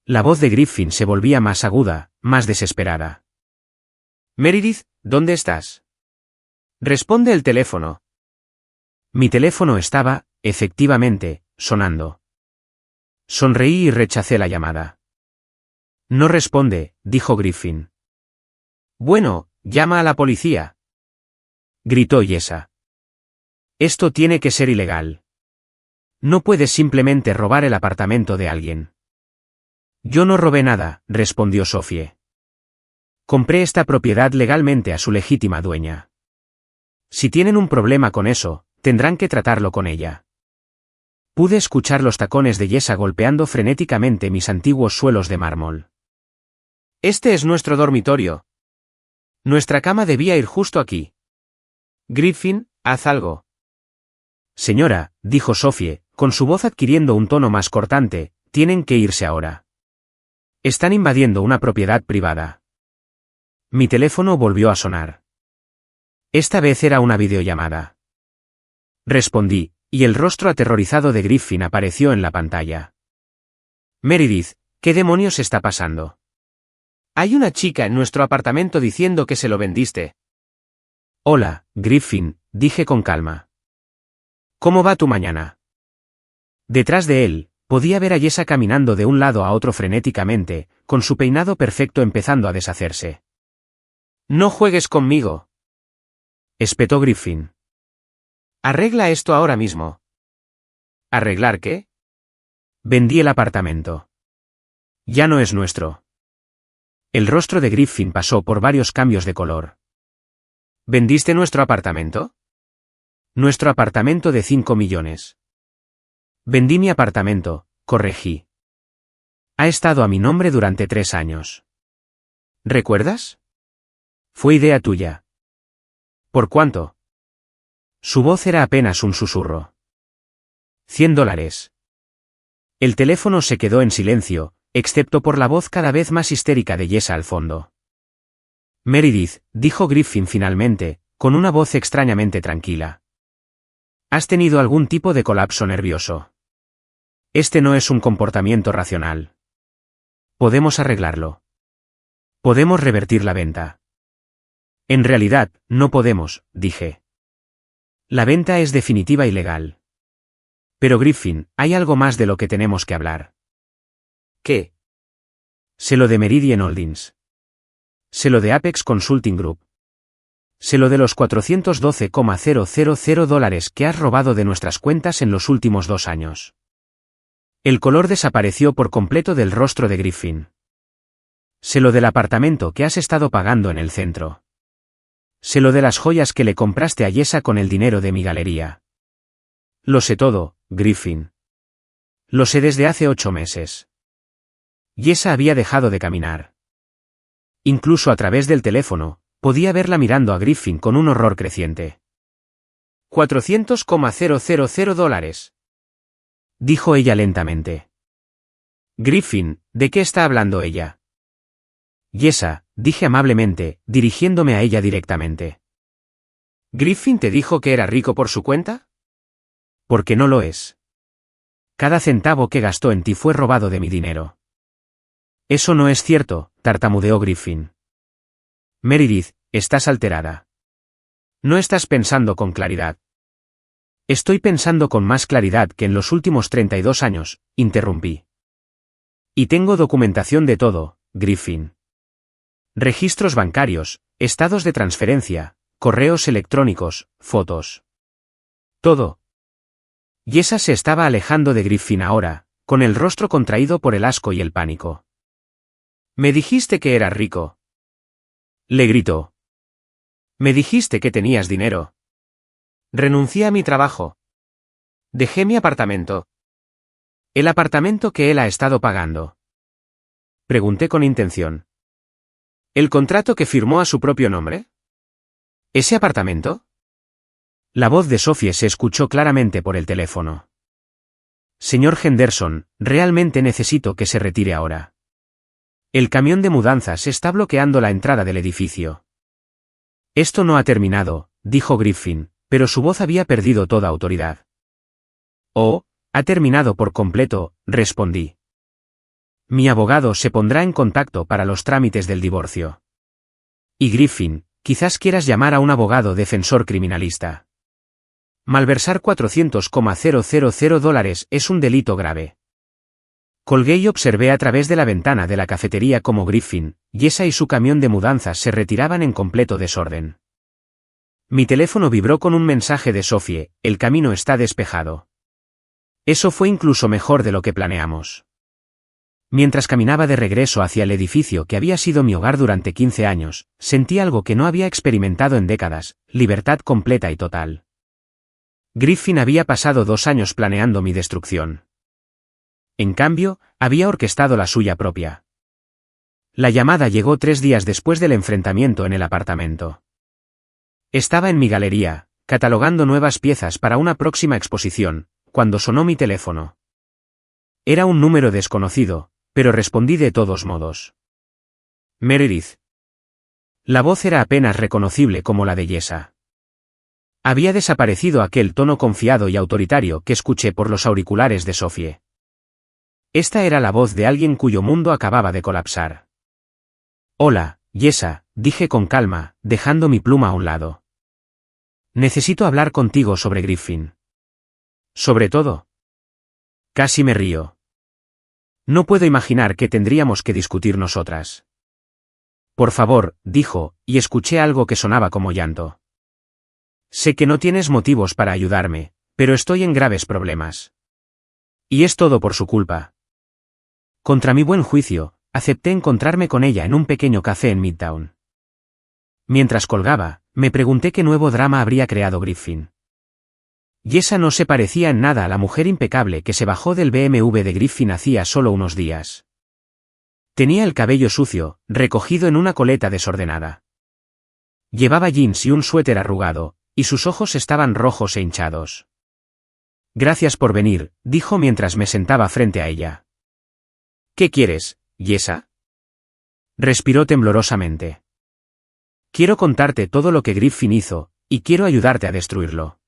La voz de Griffin se volvía más aguda, más desesperada. Meredith, ¿dónde estás? Responde el teléfono. Mi teléfono estaba, efectivamente, sonando. Sonreí y rechacé la llamada. No responde, dijo Griffin. Bueno, llama a la policía, gritó Yesa. Esto tiene que ser ilegal. No puedes simplemente robar el apartamento de alguien. Yo no robé nada, respondió Sophie. Compré esta propiedad legalmente a su legítima dueña. Si tienen un problema con eso, tendrán que tratarlo con ella. Pude escuchar los tacones de Yesa golpeando frenéticamente mis antiguos suelos de mármol. Este es nuestro dormitorio. Nuestra cama debía ir justo aquí. Griffin, haz algo. Señora, dijo Sophie, con su voz adquiriendo un tono más cortante, tienen que irse ahora. Están invadiendo una propiedad privada. Mi teléfono volvió a sonar. Esta vez era una videollamada. Respondí, y el rostro aterrorizado de Griffin apareció en la pantalla. Meredith, ¿qué demonios está pasando? Hay una chica en nuestro apartamento diciendo que se lo vendiste. Hola, Griffin, dije con calma. ¿Cómo va tu mañana? Detrás de él, podía ver a Yesa caminando de un lado a otro frenéticamente, con su peinado perfecto empezando a deshacerse. No juegues conmigo, espetó Griffin. Arregla esto ahora mismo. ¿Arreglar qué? Vendí el apartamento. Ya no es nuestro. El rostro de Griffin pasó por varios cambios de color. ¿Vendiste nuestro apartamento? Nuestro apartamento de 5 millones. Vendí mi apartamento, corregí. Ha estado a mi nombre durante 3 años. ¿Recuerdas? Fue idea tuya. ¿Por cuánto? Su voz era apenas un susurro. $100. El teléfono se quedó en silencio, excepto por la voz cada vez más histérica de Yesa al fondo. Meredith, dijo Griffin finalmente, con una voz extrañamente tranquila. ¿Has tenido algún tipo de colapso nervioso? Este no es un comportamiento racional. Podemos arreglarlo. Podemos revertir la venta. En realidad, no podemos, dije. La venta es definitiva y legal. Pero Griffin, hay algo más de lo que tenemos que hablar. ¿Qué? Sé lo de Meridian Holdings. Sé lo de Apex Consulting Group. Sé lo de los $412,000 que has robado de nuestras cuentas en los últimos 2 años. El color desapareció por completo del rostro de Griffin. Sé lo del apartamento que has estado pagando en el centro. Sé lo de las joyas que le compraste a Yesa con el dinero de mi galería. Lo sé todo, Griffin. Lo sé desde hace 8 meses. Yesa había dejado de caminar. Incluso a través del teléfono, podía verla mirando a Griffin con un horror creciente. $400,000, dijo ella lentamente. Griffin, ¿de qué está hablando ella? Yesa, dije amablemente, dirigiéndome a ella directamente. ¿Griffin te dijo que era rico por su cuenta? Porque no lo es. Cada centavo que gastó en ti fue robado de mi dinero. Eso no es cierto, tartamudeó Griffin. Meredith, estás alterada. No estás pensando con claridad. Estoy pensando con más claridad que en los últimos 32 años, interrumpí. Y tengo documentación de todo, Griffin. Registros bancarios, estados de transferencia, correos electrónicos, fotos. Todo. Yesa se estaba alejando de Griffin ahora, con el rostro contraído por el asco y el pánico. Me dijiste que eras rico. Le gritó. Me dijiste que tenías dinero. Renuncié a mi trabajo. Dejé mi apartamento. ¿El apartamento que él ha estado pagando? Pregunté con intención. ¿El contrato que firmó a su propio nombre? ¿Ese apartamento? La voz de Sophie se escuchó claramente por el teléfono. Señor Henderson, realmente necesito que se retire ahora. El camión de mudanzas está bloqueando la entrada del edificio. Esto no ha terminado, dijo Griffin, pero su voz había perdido toda autoridad. Oh, ha terminado por completo, respondí. Mi abogado se pondrá en contacto para los trámites del divorcio. Y Griffin, quizás quieras llamar a un abogado defensor criminalista. Malversar $400,000 es un delito grave. Colgué y observé a través de la ventana de la cafetería como Griffin, Jessa y su camión de mudanzas se retiraban en completo desorden. Mi teléfono vibró con un mensaje de Sophie: el camino está despejado. Eso fue incluso mejor de lo que planeamos. Mientras caminaba de regreso hacia el edificio que había sido mi hogar durante 15 años, sentí algo que no había experimentado en décadas: libertad completa y total. Griffin había pasado 2 años planeando mi destrucción. En cambio, había orquestado la suya propia. La llamada llegó 3 días después del enfrentamiento en el apartamento. Estaba en mi galería, catalogando nuevas piezas para una próxima exposición, cuando sonó mi teléfono. Era un número desconocido, pero respondí de todos modos. Meredith. La voz era apenas reconocible como la de Jessa. Había desaparecido aquel tono confiado y autoritario que escuché por los auriculares de Sophie. Esta era la voz de alguien cuyo mundo acababa de colapsar. Hola, Jessa, dije con calma, dejando mi pluma a un lado. Necesito hablar contigo sobre Griffin. ¿Sobre todo? Casi me río. No puedo imaginar qué tendríamos que discutir nosotras. Por favor, dijo, y escuché algo que sonaba como llanto. Sé que no tienes motivos para ayudarme, pero estoy en graves problemas. Y es todo por su culpa. Contra mi buen juicio, acepté encontrarme con ella en un pequeño café en Midtown. Mientras colgaba, me pregunté qué nuevo drama habría creado Griffin. Jessa no se parecía en nada a la mujer impecable que se bajó del BMW de Griffin hacía solo unos días. Tenía el cabello sucio, recogido en una coleta desordenada. Llevaba jeans y un suéter arrugado, y sus ojos estaban rojos e hinchados. Gracias por venir, dijo mientras me sentaba frente a ella. ¿Qué quieres, Jessa? Respiró temblorosamente. Quiero contarte todo lo que Griffin hizo, y quiero ayudarte a destruirlo.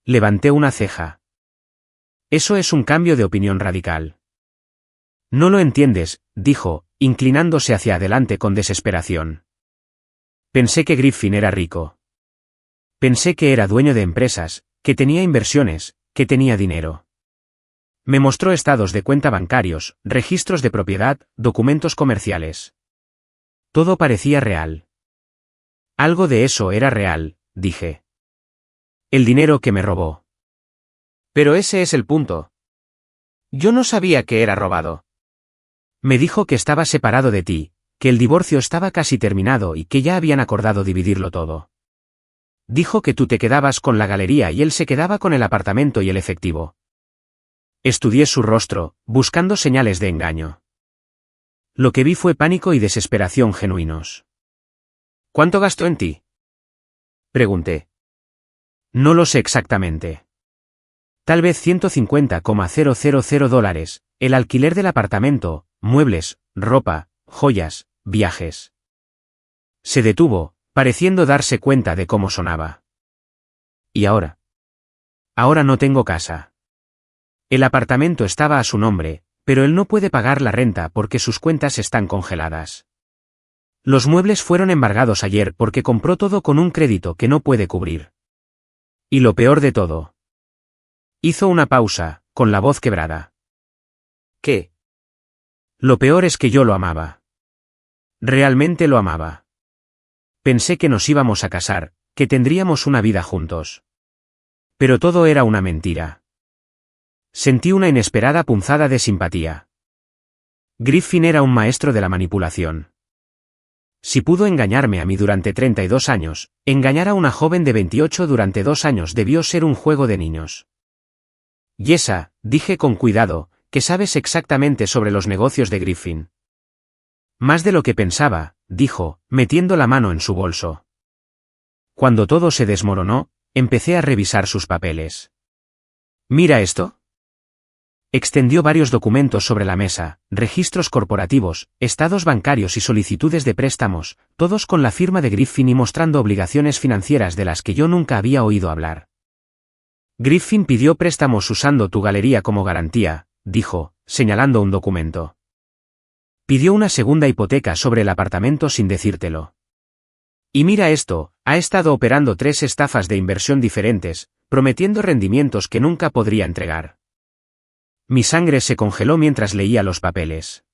Levanté una ceja. Eso es un cambio de opinión radical. No lo entiendes, dijo, inclinándose hacia adelante con desesperación. Pensé que Griffin era rico. Pensé que era dueño de empresas, que tenía inversiones, que tenía dinero. Me mostró estados de cuenta bancarios, registros de propiedad, documentos comerciales. Todo parecía real. Algo de eso era real, dije. El dinero que me robó. Pero ese es el punto. Yo no sabía que era robado. Me dijo que estaba separado de ti, que el divorcio estaba casi terminado y que ya habían acordado dividirlo todo. Dijo que tú te quedabas con la galería y él se quedaba con el apartamento y el efectivo. Estudié su rostro, buscando señales de engaño. Lo que vi fue pánico y desesperación genuinos. ¿Cuánto gastó en ti? Pregunté. No lo sé exactamente. Tal vez $150,000, el alquiler del apartamento, muebles, ropa, joyas, viajes. Se detuvo, pareciendo darse cuenta de cómo sonaba. ¿Y ahora? Ahora no tengo casa. El apartamento estaba a su nombre, pero él no puede pagar la renta porque sus cuentas están congeladas. Los muebles fueron embargados ayer porque compró todo con un crédito que no puede cubrir. Y lo peor de todo. Hizo una pausa, con la voz quebrada. ¿Qué? Lo peor es que yo lo amaba. Realmente lo amaba. Pensé que nos íbamos a casar, que tendríamos una vida juntos. Pero todo era una mentira. Sentí una inesperada punzada de simpatía. Griffin era un maestro de la manipulación. Si pudo engañarme a mí durante 32 años, engañar a una joven de 28 durante 2 años debió ser un juego de niños. Jessa, dije con cuidado, que sabes exactamente sobre los negocios de Griffin. Más de lo que pensaba, dijo, metiendo la mano en su bolso. Cuando todo se desmoronó, empecé a revisar sus papeles. Mira esto. Extendió varios documentos sobre la mesa, registros corporativos, estados bancarios y solicitudes de préstamos, todos con la firma de Griffin y mostrando obligaciones financieras de las que yo nunca había oído hablar. Griffin pidió préstamos usando tu galería como garantía, dijo, señalando un documento. Pidió una segunda hipoteca sobre el apartamento sin decírtelo. Y mira esto, ha estado operando 3 estafas de inversión diferentes, prometiendo rendimientos que nunca podría entregar. Mi sangre se congeló mientras leía los papeles.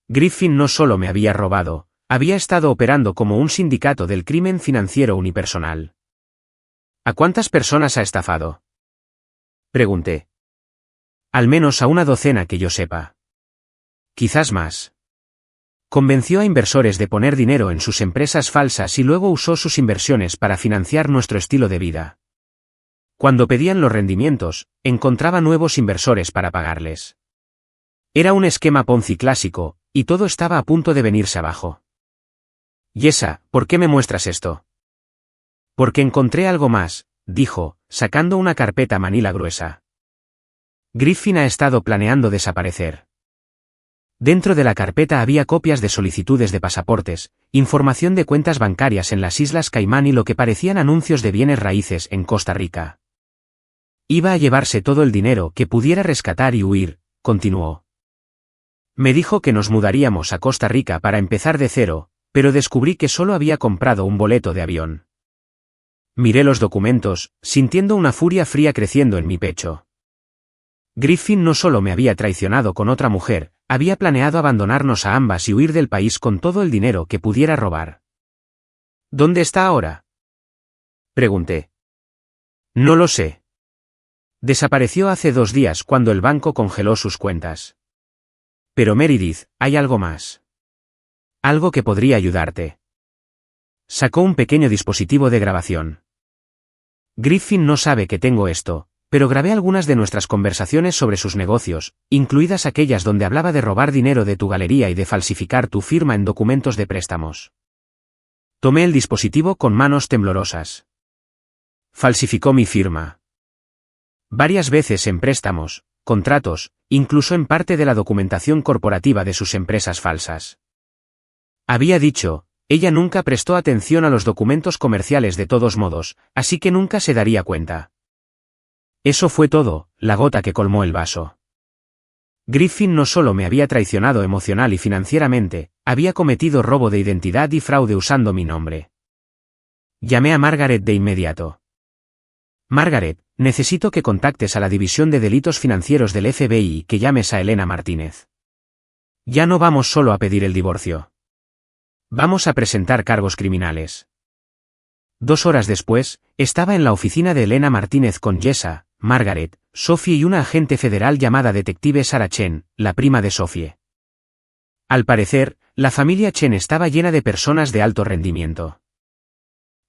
Griffin no solo me había robado, había estado operando como un sindicato del crimen financiero unipersonal. ¿A cuántas personas ha estafado? Pregunté. Al menos a una docena que yo sepa. Quizás más. Convenció a inversores de poner dinero en sus empresas falsas y luego usó sus inversiones para financiar nuestro estilo de vida. Cuando pedían los rendimientos, encontraba nuevos inversores para pagarles. Era un esquema Ponzi clásico, y todo estaba a punto de venirse abajo. Yesa, ¿por qué me muestras esto? Porque encontré algo más, dijo, sacando una carpeta manila gruesa. Griffin ha estado planeando desaparecer. Dentro de la carpeta había copias de solicitudes de pasaportes, información de cuentas bancarias en las Islas Caimán y lo que parecían anuncios de bienes raíces en Costa Rica. Iba a llevarse todo el dinero que pudiera rescatar y huir, continuó. Me dijo que nos mudaríamos a Costa Rica para empezar de cero, pero descubrí que solo había comprado un boleto de avión. Miré los documentos, sintiendo una furia fría creciendo en mi pecho. Griffin no solo me había traicionado con otra mujer, había planeado abandonarnos a ambas y huir del país con todo el dinero que pudiera robar. ¿Dónde está ahora? Pregunté. No lo sé. Desapareció hace 2 días cuando el banco congeló sus cuentas. Pero Meredith, hay algo más. Algo que podría ayudarte. Sacó un pequeño dispositivo de grabación. Griffin no sabe que tengo esto, pero grabé algunas de nuestras conversaciones sobre sus negocios, incluidas aquellas donde hablaba de robar dinero de tu galería y de falsificar tu firma en documentos de préstamos. Tomé el dispositivo con manos temblorosas. Falsificó mi firma. Varias veces en préstamos, contratos, incluso en parte de la documentación corporativa de sus empresas falsas. Había dicho, ella nunca prestó atención a los documentos comerciales de todos modos, así que nunca se daría cuenta. Eso fue todo, la gota que colmó el vaso. Griffin no solo me había traicionado emocional y financieramente, había cometido robo de identidad y fraude usando mi nombre. Llamé a Margaret de inmediato. Margaret, necesito que contactes a la División de Delitos Financieros del FBI y que llames a Elena Martínez. Ya no vamos solo a pedir el divorcio. Vamos a presentar cargos criminales. 2 horas después, estaba en la oficina de Elena Martínez con Yesa, Margaret, Sophie y una agente federal llamada detective Sarah Chen, la prima de Sophie. Al parecer, la familia Chen estaba llena de personas de alto rendimiento.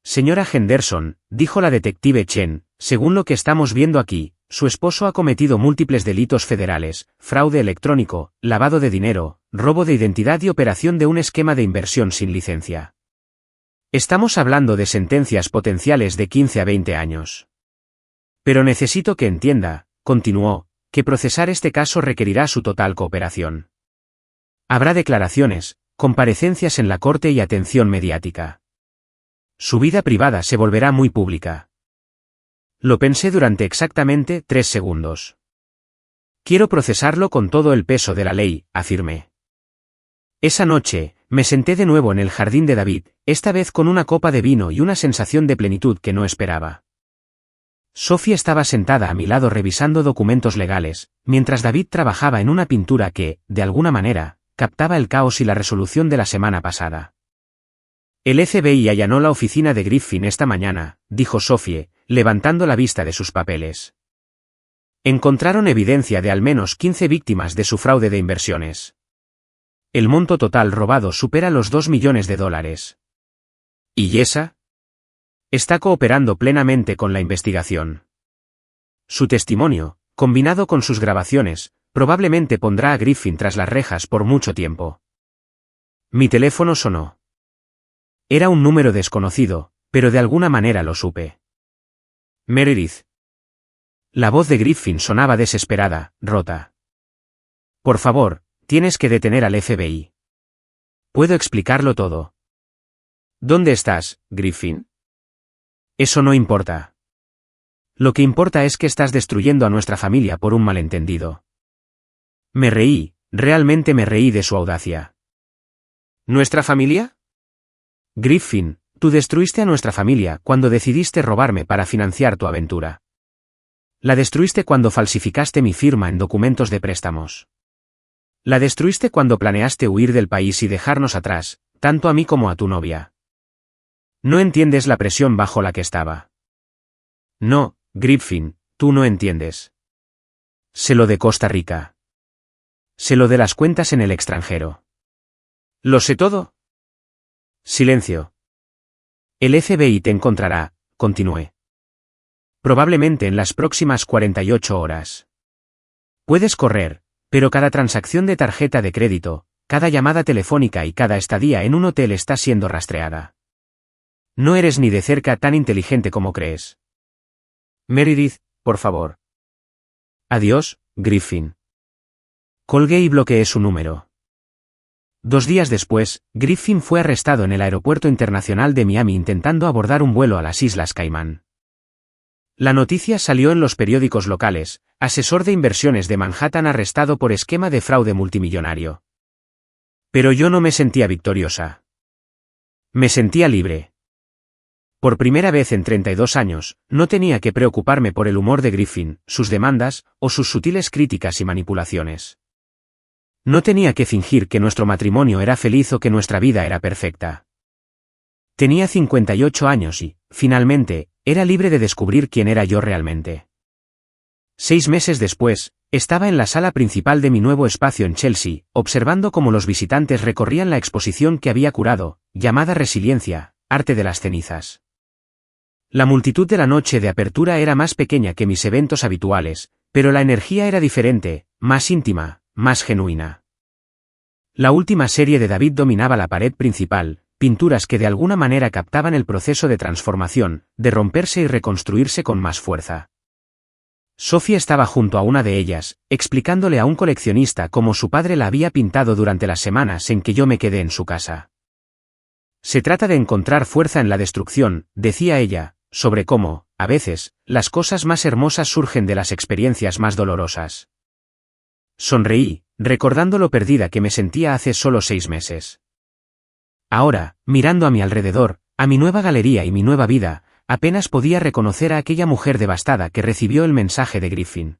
Señora Henderson, dijo la detective Chen, según lo que estamos viendo aquí, su esposo ha cometido múltiples delitos federales, fraude electrónico, lavado de dinero, robo de identidad y operación de un esquema de inversión sin licencia. Estamos hablando de sentencias potenciales de 15 a 20 años. Pero necesito que entienda, continuó, que procesar este caso requerirá su total cooperación. Habrá declaraciones, comparecencias en la corte y atención mediática. Su vida privada se volverá muy pública. Lo pensé durante exactamente 3 segundos. Quiero procesarlo con todo el peso de la ley, afirmé. Esa noche, me senté de nuevo en el jardín de David, esta vez con una copa de vino y una sensación de plenitud que no esperaba. Sophie estaba sentada a mi lado revisando documentos legales, mientras David trabajaba en una pintura que, de alguna manera, captaba el caos y la resolución de la semana pasada. El FBI allanó la oficina de Griffin esta mañana, dijo Sophie, levantando la vista de sus papeles. Encontraron evidencia de al menos 15 víctimas de su fraude de inversiones. El monto total robado supera los $2 millones. ¿Y Yesa? Está cooperando plenamente con la investigación. Su testimonio, combinado con sus grabaciones, probablemente pondrá a Griffin tras las rejas por mucho tiempo. Mi teléfono sonó. Era un número desconocido, pero de alguna manera lo supe. Meredith. La voz de Griffin sonaba desesperada, rota. Por favor, tienes que detener al FBI. Puedo explicarlo todo. ¿Dónde estás, Griffin? Eso no importa. Lo que importa es que estás destruyendo a nuestra familia por un malentendido. Me reí, realmente me reí de su audacia. ¿Nuestra familia? Griffin, tú destruiste a nuestra familia cuando decidiste robarme para financiar tu aventura. La destruiste cuando falsificaste mi firma en documentos de préstamos. La destruiste cuando planeaste huir del país y dejarnos atrás, tanto a mí como a tu novia. No entiendes la presión bajo la que estaba. No, Griffin, tú no entiendes. Sé lo de Costa Rica. Sé lo de las cuentas en el extranjero. ¿Lo sé todo? Silencio. El FBI te encontrará, continué. Probablemente en las próximas 48 horas. Puedes correr, pero cada transacción de tarjeta de crédito, cada llamada telefónica y cada estadía en un hotel está siendo rastreada. No eres ni de cerca tan inteligente como crees. Meredith, por favor. Adiós, Griffin. Colgué y bloqueé su número. 2 días después, Griffin fue arrestado en el Aeropuerto Internacional de Miami intentando abordar un vuelo a las Islas Caimán. La noticia salió en los periódicos locales: asesor de inversiones de Manhattan arrestado por esquema de fraude multimillonario. Pero yo no me sentía victoriosa. Me sentía libre. Por primera vez en 32 años, no tenía que preocuparme por el humor de Griffin, sus demandas, o sus sutiles críticas y manipulaciones. No tenía que fingir que nuestro matrimonio era feliz o que nuestra vida era perfecta. Tenía 58 años y, finalmente, era libre de descubrir quién era yo realmente. 6 meses después, estaba en la sala principal de mi nuevo espacio en Chelsea, observando cómo los visitantes recorrían la exposición que había curado, llamada Resiliencia, Arte de las Cenizas. La multitud de la noche de apertura era más pequeña que mis eventos habituales, pero la energía era diferente, más íntima, más genuina. La última serie de David dominaba la pared principal, pinturas que de alguna manera captaban el proceso de transformación, de romperse y reconstruirse con más fuerza. Sophie estaba junto a una de ellas, explicándole a un coleccionista cómo su padre la había pintado durante las semanas en que yo me quedé en su casa. Se trata de encontrar fuerza en la destrucción, decía ella, sobre cómo, a veces, las cosas más hermosas surgen de las experiencias más dolorosas. Sonreí, recordando lo perdida que me sentía hace solo 6 meses. Ahora, mirando a mi alrededor, a mi nueva galería y mi nueva vida, apenas podía reconocer a aquella mujer devastada que recibió el mensaje de Griffin.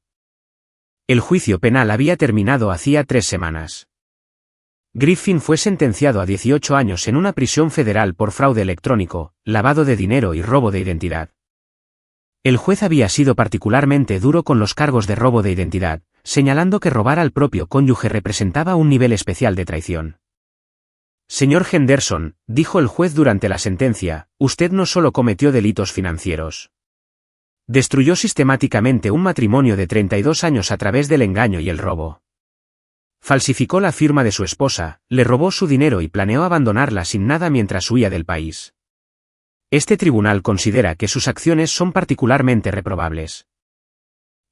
El juicio penal había terminado hacía 3 semanas. Griffin fue sentenciado a 18 años en una prisión federal por fraude electrónico, lavado de dinero y robo de identidad. El juez había sido particularmente duro con los cargos de robo de identidad, señalando que robar al propio cónyuge representaba un nivel especial de traición. Señor Henderson, dijo el juez durante la sentencia, usted no solo cometió delitos financieros. Destruyó sistemáticamente un matrimonio de 32 años a través del engaño y el robo. Falsificó la firma de su esposa, le robó su dinero y planeó abandonarla sin nada mientras huía del país. Este tribunal considera que sus acciones son particularmente reprobables.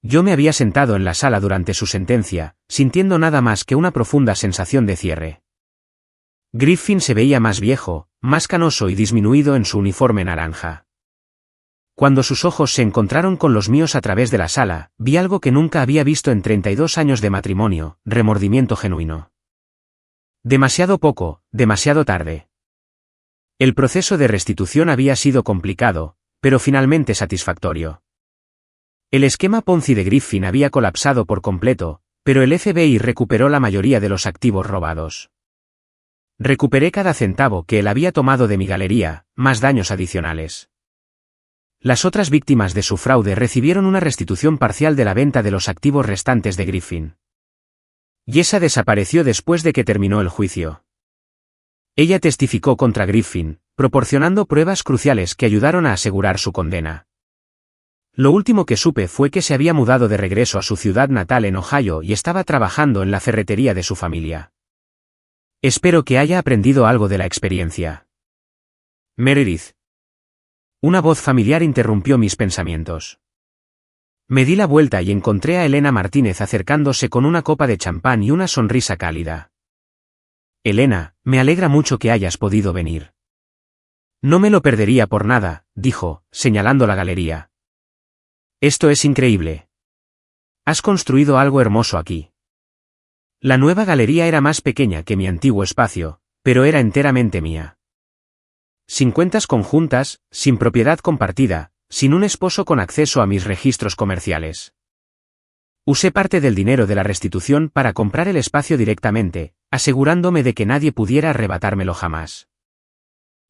Yo me había sentado en la sala durante su sentencia, sintiendo nada más que una profunda sensación de cierre. Griffin se veía más viejo, más canoso y disminuido en su uniforme naranja. Cuando sus ojos se encontraron con los míos a través de la sala, vi algo que nunca había visto en 32 años de matrimonio: remordimiento genuino. Demasiado poco, demasiado tarde. El proceso de restitución había sido complicado, pero finalmente satisfactorio. El esquema Ponzi de Griffin había colapsado por completo, pero el FBI recuperó la mayoría de los activos robados. Recuperé cada centavo que él había tomado de mi galería, más daños adicionales. Las otras víctimas de su fraude recibieron una restitución parcial de la venta de los activos restantes de Griffin. Yessa desapareció después de que terminó el juicio. Ella testificó contra Griffin, proporcionando pruebas cruciales que ayudaron a asegurar su condena. Lo último que supe fue que se había mudado de regreso a su ciudad natal en Ohio y estaba trabajando en la ferretería de su familia. Espero que haya aprendido algo de la experiencia. Meredith. Una voz familiar interrumpió mis pensamientos. Me di la vuelta y encontré a Elena Martínez acercándose con una copa de champán y una sonrisa cálida. Elena, me alegra mucho que hayas podido venir. No me lo perdería por nada, dijo, señalando la galería. Esto es increíble. Has construido algo hermoso aquí. La nueva galería era más pequeña que mi antiguo espacio, pero era enteramente mía. Sin cuentas conjuntas, sin propiedad compartida, sin un esposo con acceso a mis registros comerciales. Usé parte del dinero de la restitución para comprar el espacio directamente, asegurándome de que nadie pudiera arrebatármelo jamás.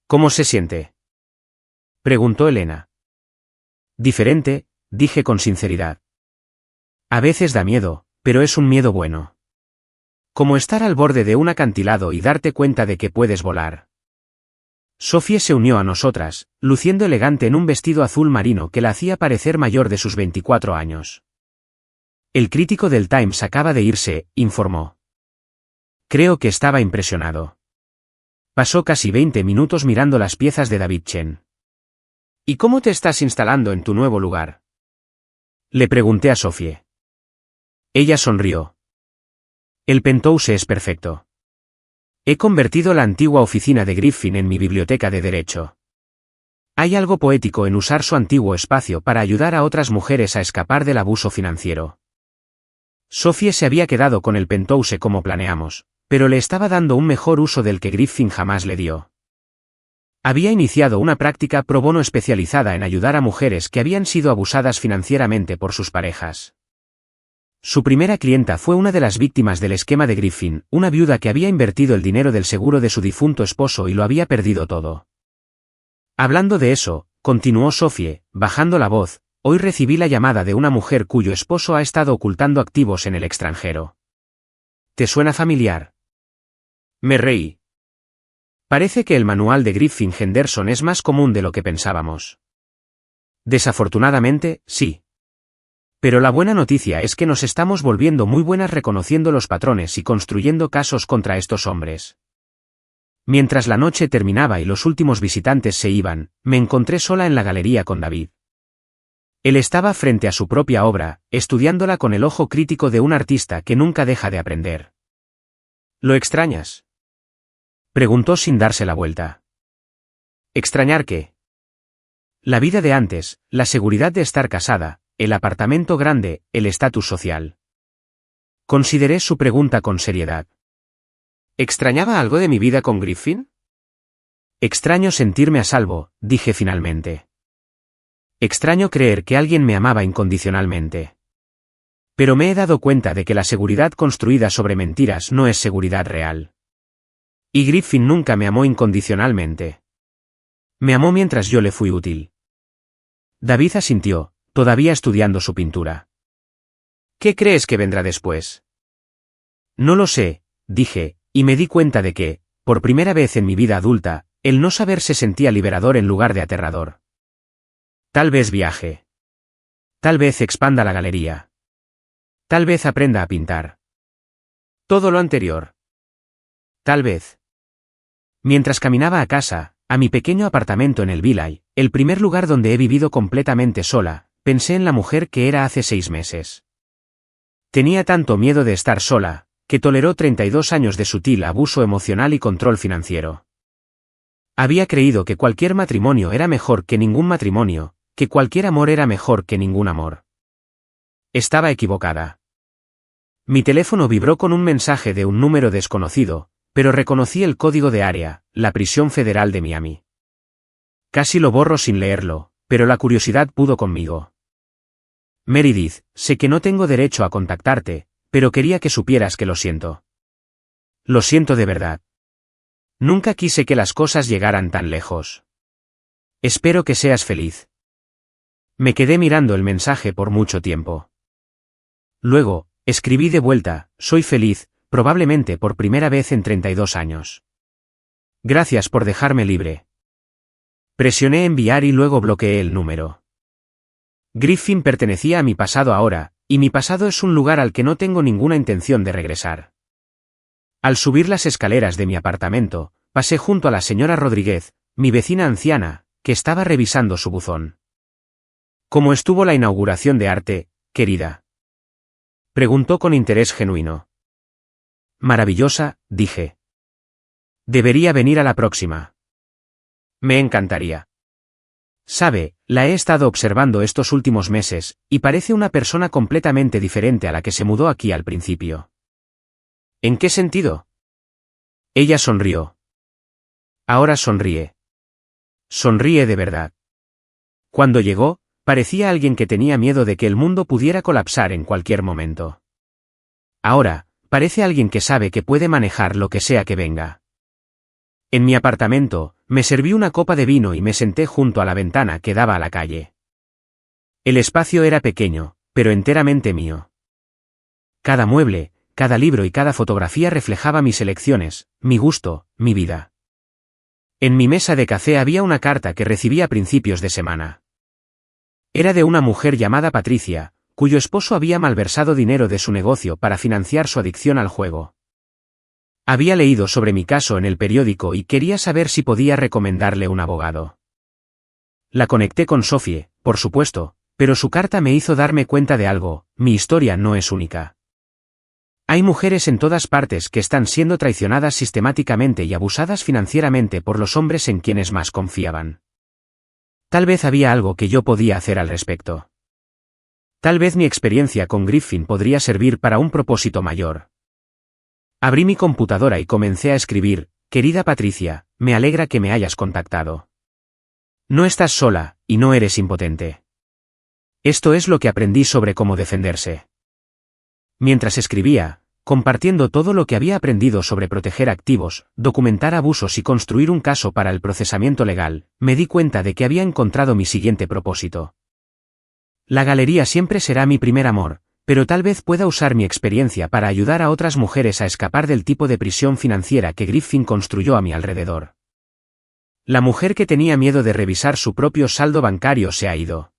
¿Cómo se siente?, preguntó Elena. Diferente, dije con sinceridad. A veces da miedo, pero es un miedo bueno. Como estar al borde de un acantilado y darte cuenta de que puedes volar. Sophie se unió a nosotras, luciendo elegante en un vestido azul marino que la hacía parecer mayor de sus 24 años. El crítico del Times acaba de irse, informó. Creo que estaba impresionado. Pasó casi 20 minutos mirando las piezas de David Chen. ¿Y cómo te estás instalando en tu nuevo lugar?, le pregunté a Sophie. Ella sonrió. El penthouse es perfecto. He convertido la antigua oficina de Griffin en mi biblioteca de derecho. Hay algo poético en usar su antiguo espacio para ayudar a otras mujeres a escapar del abuso financiero. Sophie se había quedado con el penthouse como planeamos, pero le estaba dando un mejor uso del que Griffin jamás le dio. Había iniciado una práctica pro bono especializada en ayudar a mujeres que habían sido abusadas financieramente por sus parejas. Su primera clienta fue una de las víctimas del esquema de Griffin, una viuda que había invertido el dinero del seguro de su difunto esposo y lo había perdido todo. Hablando de eso, continuó Sophie, bajando la voz, hoy recibí la llamada de una mujer cuyo esposo ha estado ocultando activos en el extranjero. ¿Te suena familiar? Me reí. Parece que el manual de Griffin Henderson es más común de lo que pensábamos. Desafortunadamente, sí. Pero la buena noticia es que nos estamos volviendo muy buenas reconociendo los patrones y construyendo casos contra estos hombres. Mientras la noche terminaba y los últimos visitantes se iban, me encontré sola en la galería con David. Él estaba frente a su propia obra, estudiándola con el ojo crítico de un artista que nunca deja de aprender. ¿Lo extrañas?, preguntó sin darse la vuelta. ¿Extrañar qué? La vida de antes, la seguridad de estar casada, el apartamento grande, el estatus social. Consideré su pregunta con seriedad. ¿Extrañaba algo de mi vida con Griffin? Extraño sentirme a salvo, dije finalmente. Extraño creer que alguien me amaba incondicionalmente. Pero me he dado cuenta de que la seguridad construida sobre mentiras no es seguridad real. Y Griffin nunca me amó incondicionalmente. Me amó mientras yo le fui útil. David asintió, todavía estudiando su pintura. ¿Qué crees que vendrá después? No lo sé, dije, y me di cuenta de que, por primera vez en mi vida adulta, el no saber se sentía liberador en lugar de aterrador. Tal vez viaje. Tal vez expanda la galería. Tal vez aprenda a pintar. Todo lo anterior. Tal vez. Mientras caminaba a casa, a mi pequeño apartamento en el Villay, el primer lugar donde he vivido completamente sola, pensé en la mujer que era hace 6 meses. Tenía tanto miedo de estar sola, que toleró 32 años de sutil abuso emocional y control financiero. Había creído que cualquier matrimonio era mejor que ningún matrimonio, que cualquier amor era mejor que ningún amor. Estaba equivocada. Mi teléfono vibró con un mensaje de un número desconocido, pero reconocí el código de área, la prisión federal de Miami. Casi lo borro sin leerlo, pero la curiosidad pudo conmigo. Meredith, sé que no tengo derecho a contactarte, pero quería que supieras que lo siento. Lo siento de verdad. Nunca quise que las cosas llegaran tan lejos. Espero que seas feliz. Me quedé mirando el mensaje por mucho tiempo. Luego, escribí de vuelta, soy feliz, probablemente por primera vez en 32 años. Gracias por dejarme libre. Presioné enviar y luego bloqueé el número. Griffin pertenecía a mi pasado ahora, y mi pasado es un lugar al que no tengo ninguna intención de regresar. Al subir las escaleras de mi apartamento, pasé junto a la señora Rodríguez, mi vecina anciana, que estaba revisando su buzón. ¿Cómo estuvo la inauguración de arte, querida? Preguntó con interés genuino. Maravillosa, dije. Debería venir a la próxima. Me encantaría. Sabe, la he estado observando estos últimos meses, y parece una persona completamente diferente a la que se mudó aquí al principio. ¿En qué sentido? Ella sonrió. Ahora sonríe. Sonríe de verdad. Cuando llegó, parecía alguien que tenía miedo de que el mundo pudiera colapsar en cualquier momento. Ahora, parece alguien que sabe que puede manejar lo que sea que venga. En mi apartamento, me serví una copa de vino y me senté junto a la ventana que daba a la calle. El espacio era pequeño, pero enteramente mío. Cada mueble, cada libro y cada fotografía reflejaba mis elecciones, mi gusto, mi vida. En mi mesa de café había una carta que recibí a principios de semana. Era de una mujer llamada Patricia, cuyo esposo había malversado dinero de su negocio para financiar su adicción al juego. Había leído sobre mi caso en el periódico y quería saber si podía recomendarle un abogado. La conecté con Sophie, por supuesto, pero su carta me hizo darme cuenta de algo: mi historia no es única. Hay mujeres en todas partes que están siendo traicionadas sistemáticamente y abusadas financieramente por los hombres en quienes más confiaban. Tal vez había algo que yo podía hacer al respecto. Tal vez mi experiencia con Griffin podría servir para un propósito mayor. Abrí mi computadora y comencé a escribir: querida Patricia, me alegra que me hayas contactado. No estás sola, y no eres impotente. Esto es lo que aprendí sobre cómo defenderse. Mientras escribía, compartiendo todo lo que había aprendido sobre proteger activos, documentar abusos y construir un caso para el procesamiento legal, me di cuenta de que había encontrado mi siguiente propósito. La galería siempre será mi primer amor, pero tal vez pueda usar mi experiencia para ayudar a otras mujeres a escapar del tipo de prisión financiera que Griffin construyó a mi alrededor. La mujer que tenía miedo de revisar su propio saldo bancario se ha ido.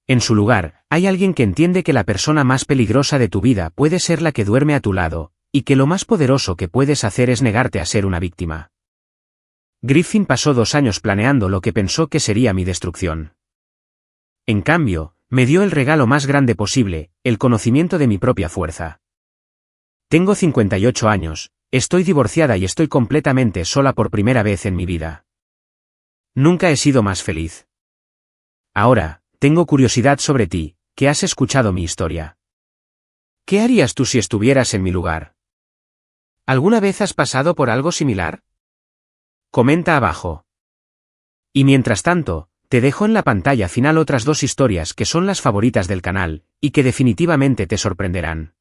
En su lugar, hay alguien que entiende que la persona más peligrosa de tu vida puede ser la que duerme a tu lado, y que lo más poderoso que puedes hacer es negarte a ser una víctima. Griffin pasó 2 años planeando lo que pensó que sería mi destrucción. En cambio, me dio el regalo más grande posible: el conocimiento de mi propia fuerza. Tengo 58 años, estoy divorciada y estoy completamente sola por primera vez en mi vida. Nunca he sido más feliz. Ahora, tengo curiosidad sobre ti, que has escuchado mi historia. ¿Qué harías tú si estuvieras en mi lugar? ¿Alguna vez has pasado por algo similar? Comenta abajo. Y mientras tanto, te dejo en la pantalla final otras 2 historias que son las favoritas del canal, y que definitivamente te sorprenderán.